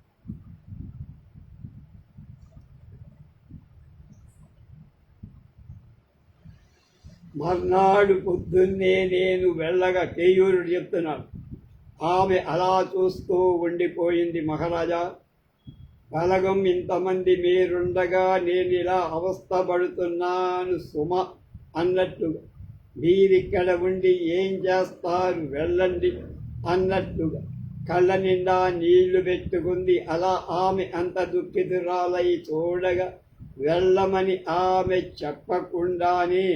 మర్నాడు పొద్దున్నే నేను వెళ్ళగా కేయూరుడు చెప్తున్నాడు. ఆమె అలా చూస్తూ ఉండిపోయింది. మహారాజా, బలగం ఇంతమంది మీరుండగా నేను ఇలా అవస్థపడుతున్నాను సుమ అన్నట్టుగా, మీరిక్కడ ఉండి ఏం చేస్తారు వెళ్ళండి అన్నట్టుగా కళ్ళ నిండా నీళ్లు పెట్టుకుంది. అలా ఆమె అంత దుఃఖితురాలై చూడగా వెళ్ళమని ఆమె చెప్పకుండానే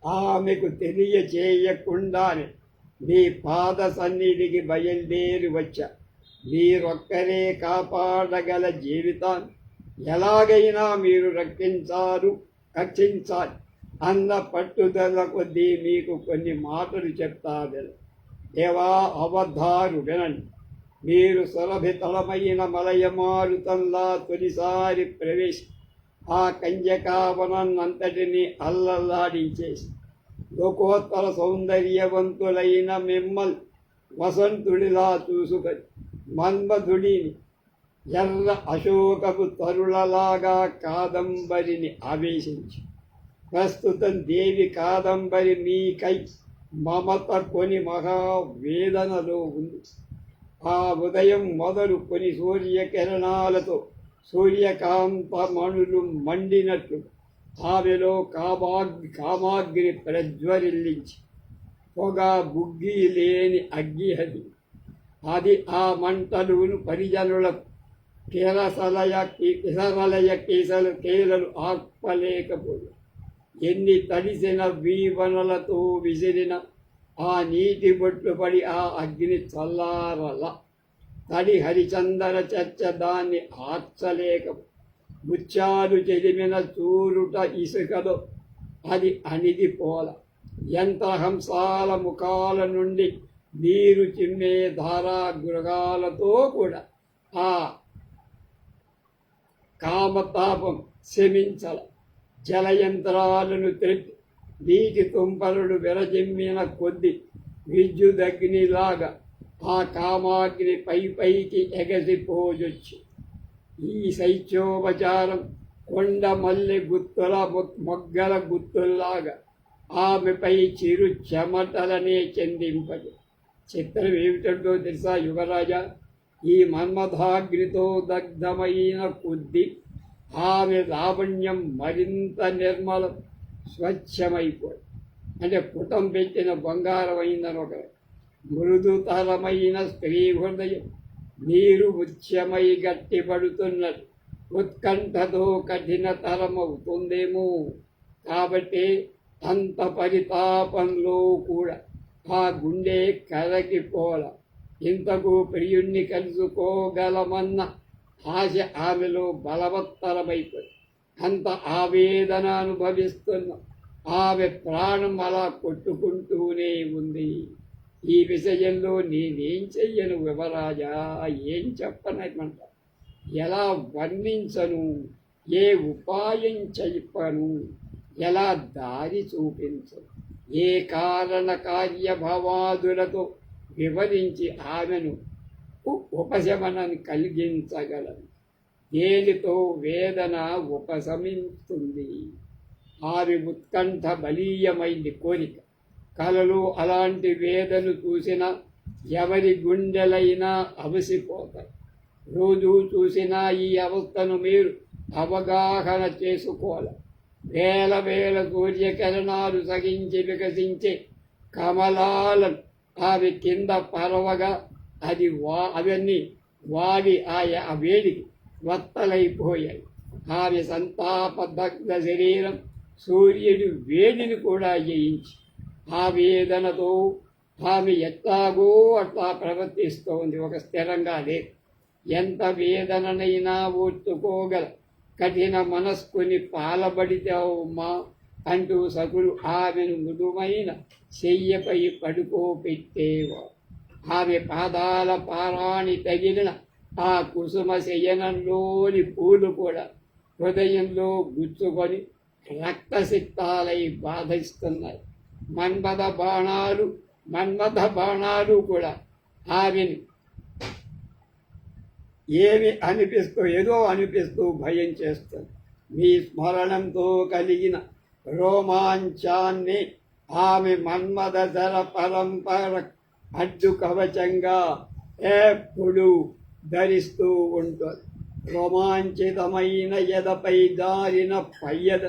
ఆమెకు తెలియచేయకుండానే మీ పాద సన్నిధికి బయలుదేరి వచ్చా. మీరొక్కరే కాపాడగల జీవితాన్ని ఎలాగైనా మీరు రక్షించాలి అన్న పట్టుదల కొద్దీ మీకు కొన్ని మాటలు చెప్తాను. దేవా అవధారు వినండి. మీరు సులభితలమైన మలయమారుతంలా తొలిసారి ఆ కంజకావనంతటిని అల్లల్లాడించేసి లోకోత్తర సౌందర్యవంతులైన మిమ్మల్ని వసంతుడిలా చూసుకొని మన్మధుడిని ఎర్ర అశోకపు తరులలాగా కాదంబరిని ఆవేశించి ప్రస్తుతం దేవి కాదంబరి మీకై మమత కొని మహావేదనలో ఉంది. ఆ ఉదయం మొదలు కొన్ని సూర్యకిరణాలతో సూర్యకాంత మణులు మండినట్లు ఆమెలో కామాగ్ని ప్రజ్వరిల్లించి పొగ బుగ్గి లేని అగ్గి అది ఆ మంటలును పరిజనులకు కిసరలయ కేలలు ఆర్పలేకపోయి ఎన్ని తడిసిన వీవనలతో విసిరిన ఆ నీటి బొట్లు పడి ఆ అగ్ని చల్లారల తడి హరిచందన చర్చ దాన్ని ఆర్చలేక ముత్యాలు చెదిమిన చూరుట ఇసుకలో అది అణిగిపోల యంత్రహంసాల ముఖాల నుండి నీరు చిమ్మే ధారాగృగాలతో కూడా ఆ కామతాపం శమించల జలయంత్రాలను త్రెప్పి నీటి తుంపరుడు విరజిమ్మిన కొద్ది విద్యుదగ్నిలాగా ఆ కామాగ్ని పైకి ఎగసిపోజొచ్చి ఈ శైత్యోపచారం కొండ మల్లె గుత్తుల మొగ్గల గుత్తుల్లాగా ఆమెపై చిరు చెమటలనే చెందింపదు. చిత్రం ఏమిటంటో తెలుసా యువరాజా, ఈ మన్మథాగ్నితో దగ్ధమైన కొద్ది ఆమె లావణ్యం మరింత నిర్మలం స్వచ్ఛమైపోయి, అంటే పుటం పెట్టిన బంగారం అయిందని ఒక మృదుతరమైన స్త్రీ హృదయం నీరు ముత్యమై గట్టిపడుతున్నది ఉత్కంఠతో కఠినతరమవుతుందేమో. కాబట్టి అంత పరితాపంలో కూడా ఆ గుండె కరగిపోల. ఇంతకు ప్రియుణ్ణి కలుసుకోగలమన్న ఆశ ఆమెలో బలవత్తరమైపోయి అంత ఆవేదన అనుభవిస్తున్న ఆమె ప్రాణం అలా కొట్టుకుంటూనే ఉంది. ఈ విషయంలో నేనేం చెయ్యను యువరాజా, ఏం చెప్పనమంట, ఎలా వర్ణించను, ఏ ఉపాయం చెప్పను, ఎలా దారి చూపించను, ఏ కారణ కార్యభవాదులతో వివరించి ఆమెను ఉపశమనం కలిగించగలను, దేనితో వేదన ఉపశమిస్తుంది. ఆమె ఉత్కంఠ బలీయమైంది కోరిక. కలలో అలాంటి వేదను చూసినా ఎవరి గుండెలైనా అవసిపోతాయి. రోజు చూసినా ఈ అవస్థను మీరు అవగాహన చేసుకోవాలి. వేల వేల సూర్యకిరణాలు సగించి వికసించే కమలాలను ఆమె కింద పరవగా అవన్నీ వాడి ఆ వేడికి వత్తలైపోయాయి. ఆమె సంతాపదగ్ధ శరీరం సూర్యుడి వేడిని కూడా జయించి ఆ వేదనతో ఆమె ఎట్లాగో అట్లా ప్రవర్తిస్తోంది. ఒక స్థిరంగా లేదు. ఎంత వేదననైనా ఓర్చుకోగల కఠిన మనస్కుని పాలబడితావమ్మా అంటూ సకులు ఆమెను మృదుమైన చెయ్యపై పడుకోపెట్టేవారు. ఆమె పాదాల పారాణి తగిలిన ఆ కుసుమ శయనంలోని పూలు కూడా హృదయంలో గుచ్చుకొని రక్తసిక్తాలై బాధిస్తున్నాయి. మన్మథ బాణాలు కూడా ఆమెను ఏదో అనిపిస్తూ భయం చేస్తుంది. మీ స్మరణంతో కలిగిన రోమాంచాన్ని ఆమె మన్మథ ధర పరంపర అడ్డు కవచంగా ఎప్పుడు ధరిస్తూ ఉంటుంది. రోమాంచితమైన ఎదపై దారిన పయ్యద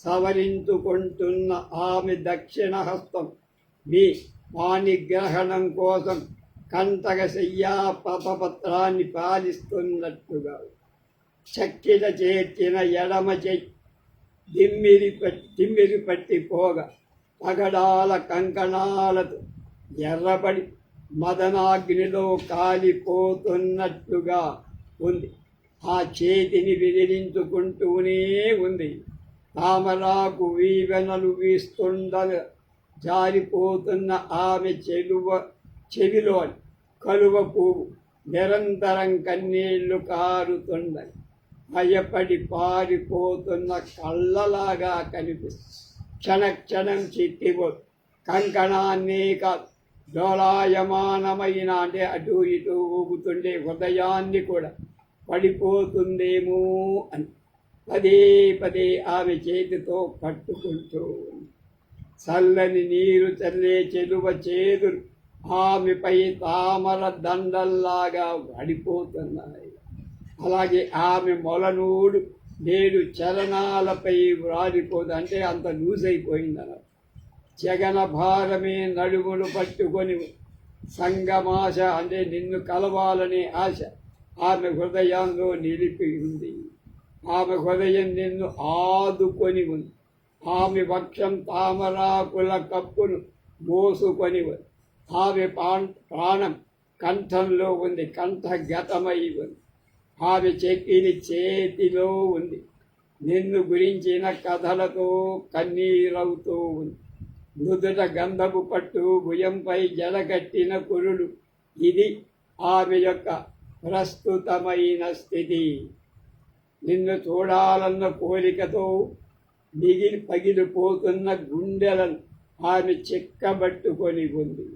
సవరించుకుంటున్న ఆమె దక్షిణ హస్తం మీ పాణిగ్రహణం కోసం కంటక శయ్యా పథపత్రాన్ని పాలిస్తున్నట్టుగా చక్కిన చేర్చిన ఎడమ తిమ్మిరి పట్టిపోగా పగడాల కంకణాలతో ఎర్రబడి మదనాగ్నిలో కాలిపోతున్నట్టుగా ఉంది. ఆ చేతిని విదిలించుకుంటూనే ఉంది. తామరాకు వీవెనలు వీస్తుండగా జారిపోతున్న ఆమె చెవిలో కలువ పువ్వు నిరంతరం కన్నీళ్లు కారుతున్నాయి. భయపడి పారిపోతున్న కళ్ళలాగా కనిపిస్తుంది. క్షణక్షణం చిట్టిపో కంకణాన్నే కాదు, డోలాయమానమైన అంటే అటు ఇటు ఊగుతుండే హృదయాన్ని కూడా పడిపోతుందేమో అని పదే పదే ఆమె చేతితో పట్టుకుంటూ చల్లని నీరు చల్లే చెలువ చేదురు ఆమెపై తామర దండల్లాగా పడిపోతున్నాయి. అలాగే ఆమె మొలనూడు నేడు చలనాలపై వ్రాలిపోదు, అంటే అంత లూజ్ అయిపోయింది అన్నారు. జగన భారమే నడుములు పట్టుకొని సంగమాశ, అంటే నిన్ను కలవాలనే ఆశ ఆమె హృదయంలో నిలిపి ఉంది. ఆమె హృదయం నిన్ను ఆదుకొని ఉంది. ఆమె వక్షం తామరాకుల కప్పును మోసుకొని ఉంది. ఆమె ప్రాణం కంఠంలో ఉంది, కంఠగతమై ఉంది. ఆమె చెక్కిలి చేతిలో ఉంది. నిన్ను గురించిన కథలతో కన్నీరవుతూ ఉంది. నుదుట గంధపు పట్టు, భుజంపై జడగట్టిన కురులు. ఇది ఆమె యొక్క ప్రస్తుతమైన స్థితి. నిన్ను చూడాలన్న కోరికతో పగిలిపోతున్న గుండెలను ఆమె చెక్కబట్టుకొని ఉంది.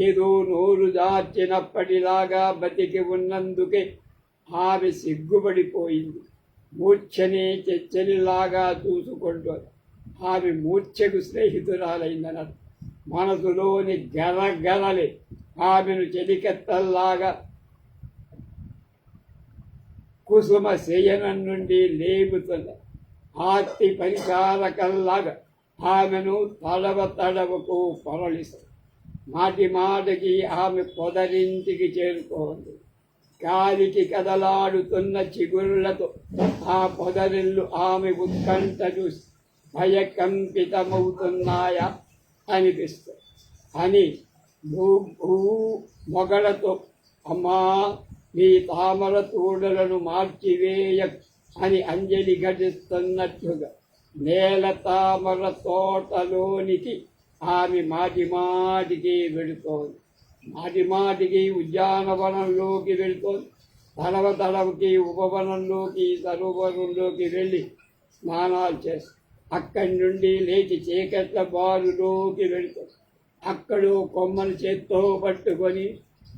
ఏదో నోరు దాచినప్పటిలాగా బతికి ఉన్నందుకే ఆమె సిగ్గుపడిపోయింది. మూర్ఛనే చెచ్చలిలాగా చూసుకుంటోంది. ఆమె మూర్ఛకు స్నేహితురాలైందన్నారు. మనసులోని గరగరలే ఆమెను చెలికెత్తల్లాగా కుసుమ శయనం నుండి లేపుతున్న ఆర్తి పరిచారకల్లాగా ఆమెను తడవకు పొరలిస్తుంది. మాటి మాటికి ఆమె పొదరింటికి చేరుకోండి. గాలికి కదలాడుతున్న చిగుళ్లతో ఆ పొదరిల్లు ఆమె ఉత్కంఠ చూసి భయకంపితమవుతున్నాయా అనిపిస్తుంది. అని మొగలతో అమ్మా మీ తామర తోడలను మార్చివేయ అని అంజలి ఘటిస్తున్నట్లుగా నేల తామర తోటలోనికి ఆమె మాటి మాటికి వెళుతోంది. మాటి మాటికి ఉద్యానవనంలోకి వెళుతోంది. తడవకి ఉపవనంలోకి సరోవరంలోకి వెళ్ళి స్నానాలు చేస్తుంది. అక్కడి నుండి లేచి చీకట్ల బారులోకి వెళుతుంది. అక్కడు కొమ్మను చేత్తో పట్టుకొని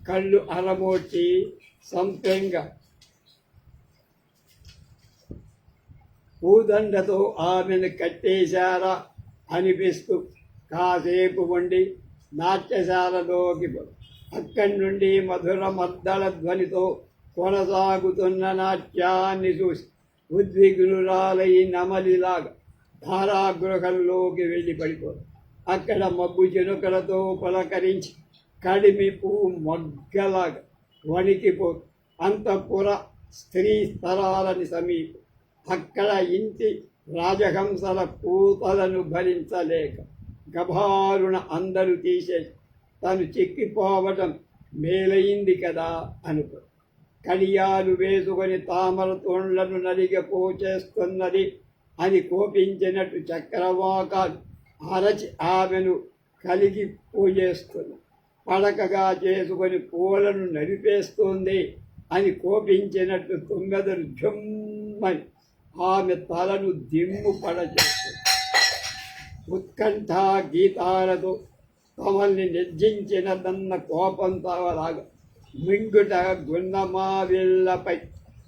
కళ్ళు అరమోడ్చి సంపెంగా పూదండతో ఆమెను కట్టేశారా అనిపిస్తూ కాసేపు ఉండి నాట్యశాలలోకి అక్కడి నుండి మధుర మద్దళ ధ్వనితో కొనసాగుతున్న నాట్యాన్ని చూసి ఉద్విగ్నురాలై నమలిలాగా ధారాగృహంలోకి వెళ్ళి పడిపోదు. అక్కడ మబ్బు జనుకలతో పులకరించి కడిమి పువ్వు మొగ్గలాగా వణికిపోదు. అంతఃపుర స్త్రీ స్థరాలని సమీపం. అక్కడ ఇంటి రాజహంసల పూతలను భరించలేక గభారుణ అందరూ తీసేసి తను చిక్కిపోవటం మేలైంది కదా అనుకో. కడియాలు వేసుకొని తామర తోండ్లను నలిగిపోచేస్తున్నది అని కోపించినట్టు చక్రవాకాలు అరచి ఆమెను కలిగిపోయేస్తుంది. పడకగా చేసుకొని పూలను నడిపేస్తుంది అని కోపించినట్టు తుంగదను జుమ్మని ఆమె తలను దిమ్ము పడచేస్తుంది. ఉత్కంఠ గీతాలతో తమల్ని నిర్జించినదన్న కోపంతో లాగా మింగుట గున్నమావిళ్లపై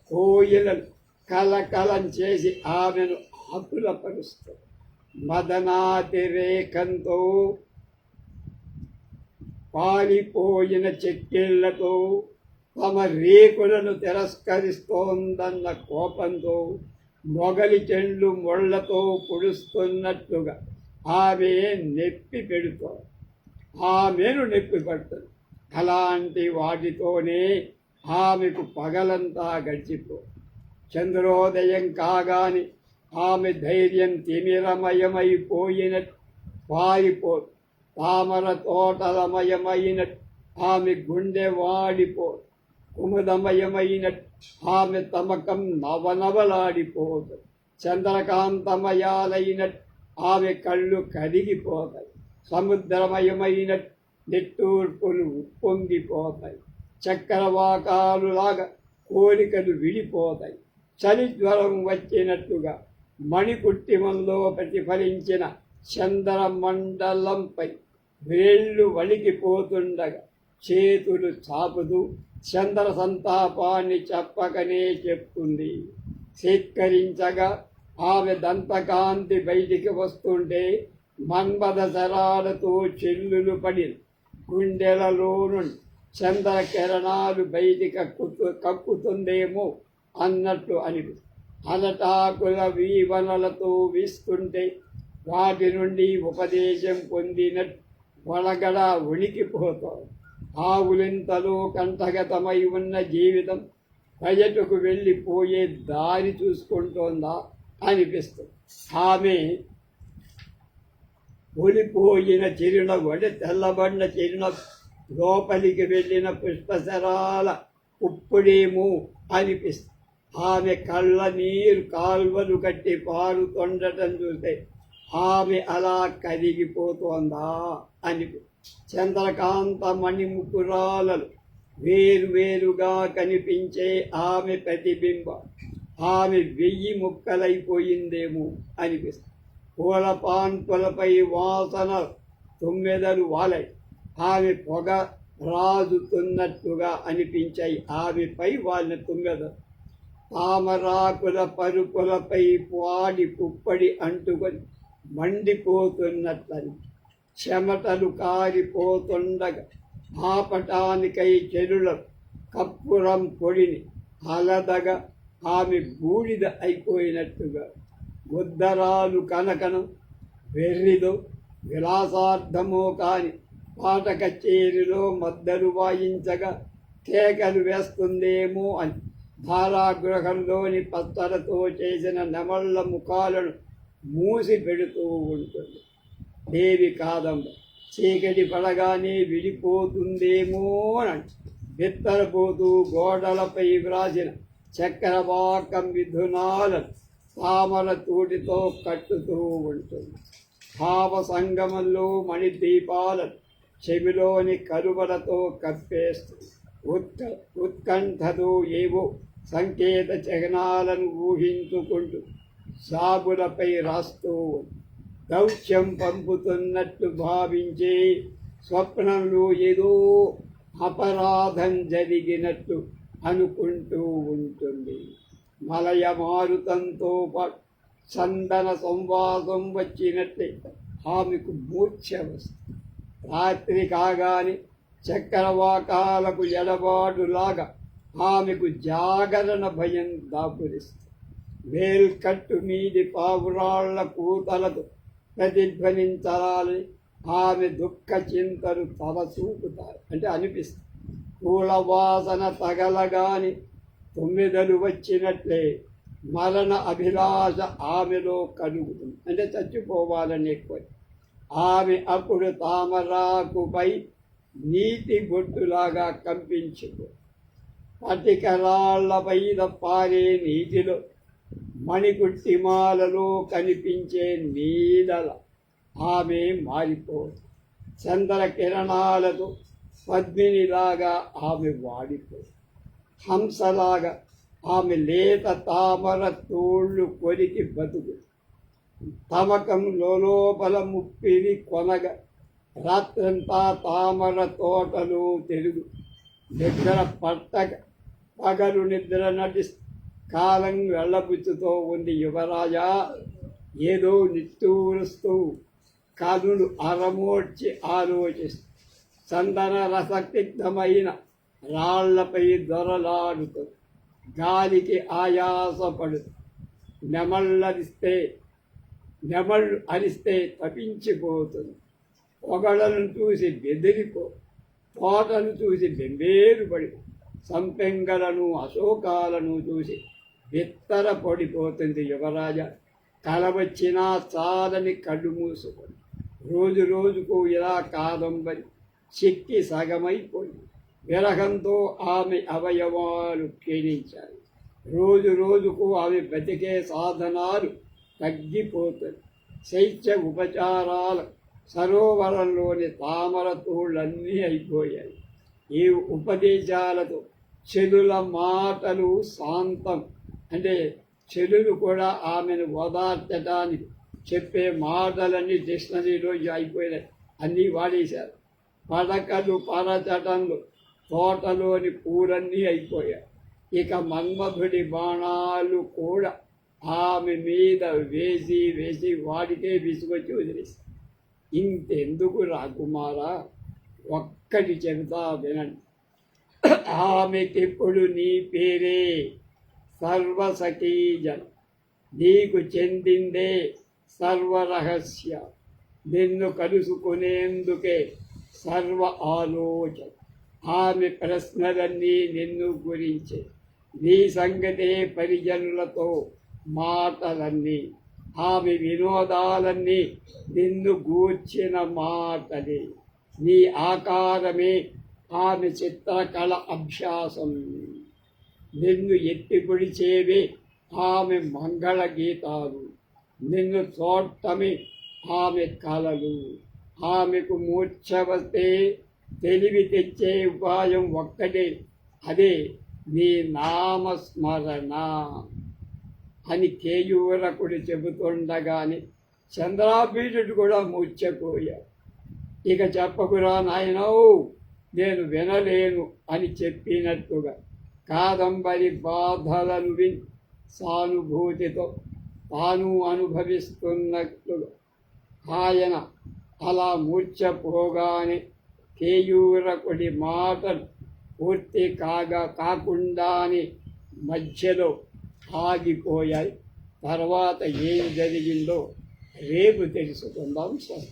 కోయిలను కలకలం చేసి ఆమెను ఆకులపరుస్తుంది. మదనాతిరేకంతో పాలిపోయిన చెక్కిళ్లతో తమ రేకులను తిరస్కరిస్తోందన్న కోపంతో మొగలి చెండ్లు ముళ్లతో పొడుస్తున్నట్లుగా ఆమె నొప్పి పెడుతోంది. ఆమెను నొప్పి పడుతుంది. అలాంటి వాటితోనే ఆమెకు పగలంతా గడిచిపో. చంద్రోదయం కాగానే ఆమె ధైర్యం తిమిరమయమైపోయినట్టు పారిపోదు. తామర తోటలమయమైనట్టు ఆమె గుండె వాడిపోదు. కుముదమయమైనట్టు ఆమె తమకం నవనవలాడిపోదు. చంద్రకాంతమయాలైనట్టు ఆమె కళ్ళు కరిగిపోతాయి. సముద్రమయమైనట్టు నిట్టూర్పులు ఉప్పొంగిపోతాయి. చక్రవాకాలులాగా కోరికలు విడిపోతాయి. చలిజ్వరం వచ్చినట్టుగా మణికుట్టిమంలో ప్రతిఫలించిన చంద్రమండలంపై వేళ్ళు వణికిపోతుండగా చేతులు చాపుతూ చంద్ర సంతాపాన్ని చెప్పకనే చెప్తుంది. సేత్కరించగా ఆమె దంతకాంతి బయటికి వస్తుంటే మన్మథ శరాలతో చెల్లులు పడి గుండెలలో నుండి చంద్ర కిరణాలు బయటికి కక్కుతుందేమో అన్నట్లు అనిపిస్తుంది. అలటాకుల వీవనలతో వీస్తుంటే వాటి నుండి ఉపదేశం పొందినట్టు వలగడ ఉనికిపోతాడు. ఆవులింతలో కంఠగతమై ఉన్న జీవితం బయటకు వెళ్ళిపోయే దారి చూసుకుంటోందా అనిపిస్తుంది. ఆమె ఒలిపోయిన చిరున తెల్లబడిన చిరున లోపలికి వెళ్ళిన పుష్పశరాల ఉప్పుడేమో అనిపిస్తుంది. ఆమె కళ్ళ నీరు కాల్వలు కట్టి పారుతుండటం చూస్తే ఆమె అలా కరిగిపోతోందా అనిపి చంద్రకాంత మణిముకురాలలు వేరువేరుగా కనిపించే ఆమె ప్రతిబింబం ఆమె 1000 ముక్కలైపోయిందేమో అనిపిస్తుంది. పూల పాన్పులపై వాసన తుమ్మెదలు వాలై ఆమె పొగ రాజుతున్నట్టుగా అనిపించాయి. ఆమెపై వాళ్ళ తుమ్మెదలు తామరాకుల పరుపులపై పాడి పుప్పడి అంటుకొని మండిపోతున్నట్లని చెమటలు కారిపోతుండగా ఆపటానికై చెరుల కప్పురం పొడిని అలదగా ఆమె బూడిద అయిపోయినట్టుగా ఉద్దరాలు కనకనం వెర్రిదో విలాసార్థమో కాని పాట కచేరిలో మద్దలు వాయించగా కేకలు వేస్తుందేమో అని ధారాగృహంలోని పత్తరతో చేసిన నెమళ్ళ ముఖాలను మూసి పెడుతూ ఉంటుంది. దేవి కాదంబ చీకటి పడగానే విడిపోతుందేమో అని బిత్తరపోతూ గోడలపై వ్రాసిన చక్రవాకం మిథునాలను తామర తూటితో కట్టుతూ ఉంటుంది. భావ సంగమంలో మణిదీపాలను చెవిలోని కరువలతో కప్పేస్తుంది. ఉత్కంఠతో ఏవో సంకేత చిహ్నాలను ఊహించుకుంటూ సాబులపై రాస్తూ దౌత్యం పంపుతున్నట్టు భావించే స్వప్నంలో ఏదో అపరాధం జరిగినట్టు అనుకుంటూ ఉంటుంది. మలయ మారుతంతో పాటు చందన సంవాదం వచ్చినట్లే ఆమెకు మూర్ఛ వస్తుంది. రాత్రి కాగానే చక్రవాకాలకు ఎడబాటులాగా ఆమెకు జాగరణ భయం దాపురిస్తుంది. వేల్కట్టు మీది పావురాళ్ల కూతలతో ప్రతిధ్వనించాలని ఆమె దుఃఖ చింతలు తలచూపుతారు అంటే అనిపిస్తుంది. పూల వాసన తగలగాని తుమ్మెదలు వచ్చినట్లే మరణ అభిలాష ఆమెలో కలుగుతుంది అంటే చచ్చిపోవాలని ఎక్కువ. ఆమె అప్పుడు తామరాకుపై నీటి బొట్టులాగా కంపించుకో పటికరాళ్లపై పారే నీటిలో మణికుట్టిమాలలో కనిపించే నీడల ఆమె మారిపోదు. చంద్ర కిరణాలతో పద్మినిలాగా ఆమె వాడిపోదు. హంసలాగా ఆమె లేత తామర తోళ్ళు కొరికి బతుకు. తమకం లోపల ముప్పిరి కొనగా రాత్రంతా తామర తోటలు తిరుగు. నిద్ర పట్టక పగలు నిద్ర నటిస్తూ కాలం వెళ్ళబుచ్చుతో ఉంది యువరాజా. ఏదో నిట్టూరుస్తూ కనులు అరమోడ్చి ఆలోచిస్తూ చందన రసక్తిగ్ధమైన రాళ్లపై దొరలాడుతుంది. గాలికి ఆయాసపడుతూ నెమళ్ళు అరిస్తే తపించిపోతుంది. పొగడలను చూసి బెదిరిపో, తోటను చూసి బెంబేరుపడి, సంపెంగలను అశోకాలను చూసి బిత్తర పడిపోతుంది యువరాజ. కల వచ్చినా చాలని కళ్ళు మూసుకొని రోజు రోజుకు ఇలా కాదంబరి చిక్కి సగమైపోయింది. విరహంతో ఆమె అవయవాలు క్షీణించాయి. రోజు రోజుకు ఆమె బతికే సాధనాలు తగ్గిపోతుంది. శైత్య ఉపచారాల సరోవరంలోని తామర తోళ్ళన్నీ అయిపోయాయి. ఈ ఉపదేశాలతో చెలుల మాటలు శాంతం అంటే చెలులు కూడా ఆమెను ఓదార్చడానికి చెప్పే మాటలన్నీ డిక్షనరీలో అయిపోయినాయి, అన్నీ వాడేశారు. పడకలు పరచటంలో తోటలోని పూలన్నీ అయిపోయాయి. ఇక మన్మధుడి బాణాలు కూడా ఆమె మీద వేసి వేసి వాడికే విసుగొచ్చి వదిలేసి. ఇంతెందుకు రాకుమారా, ఒక్కటి చెబుతా వినండి. ఆమెకెప్పుడు నీ పేరే సర్వసఖీజన నీకు చెందిందే సర్వరహస్య, నిన్ను కలుసుకునేందుకే సర్వ ఆలోచన. ఆమె ప్రశ్నలన్నీ నిన్ను గురించే, నీ సంగతే పరిజనులతో మాటలన్నీ, ఆమె వినోదాలన్నీ నిన్ను గూర్చిన మాటలే. నీ ఆకారమే ఆమె చిత్రకళ అభ్యాసం, నిన్ను ఎత్తి పొడిచేవే ఆమె మంగళ గీతాలు, నిన్ను చూడటమే ఆమె కలలు. ఆమెకు మూర్ఛ వస్తే తెలివి తెచ్చే ఉపాయం ఒక్కటే, అదే నీ నామస్మరణ అని కేయూరకుడు చెబుతుండగానే చంద్రాపీఠుడు కూడా మూర్ఛపోయాడు. ఇక చెప్పకురా నాయనో, నేను వినలేను అని చెప్పినట్టుగా కాదంబరి బాధలను విని సానుభూతితో తాను అనుభవిస్తున్నట్లుగా ఆయన అలా మూర్ఛపోగానే కేయూరకుడి మాటలు పూర్తి కాకుండానే మధ్యలో ఆగిపోయాయి. తర్వాత ఏం జరిగిందో రేపు తెలుసుకుందాం సార్.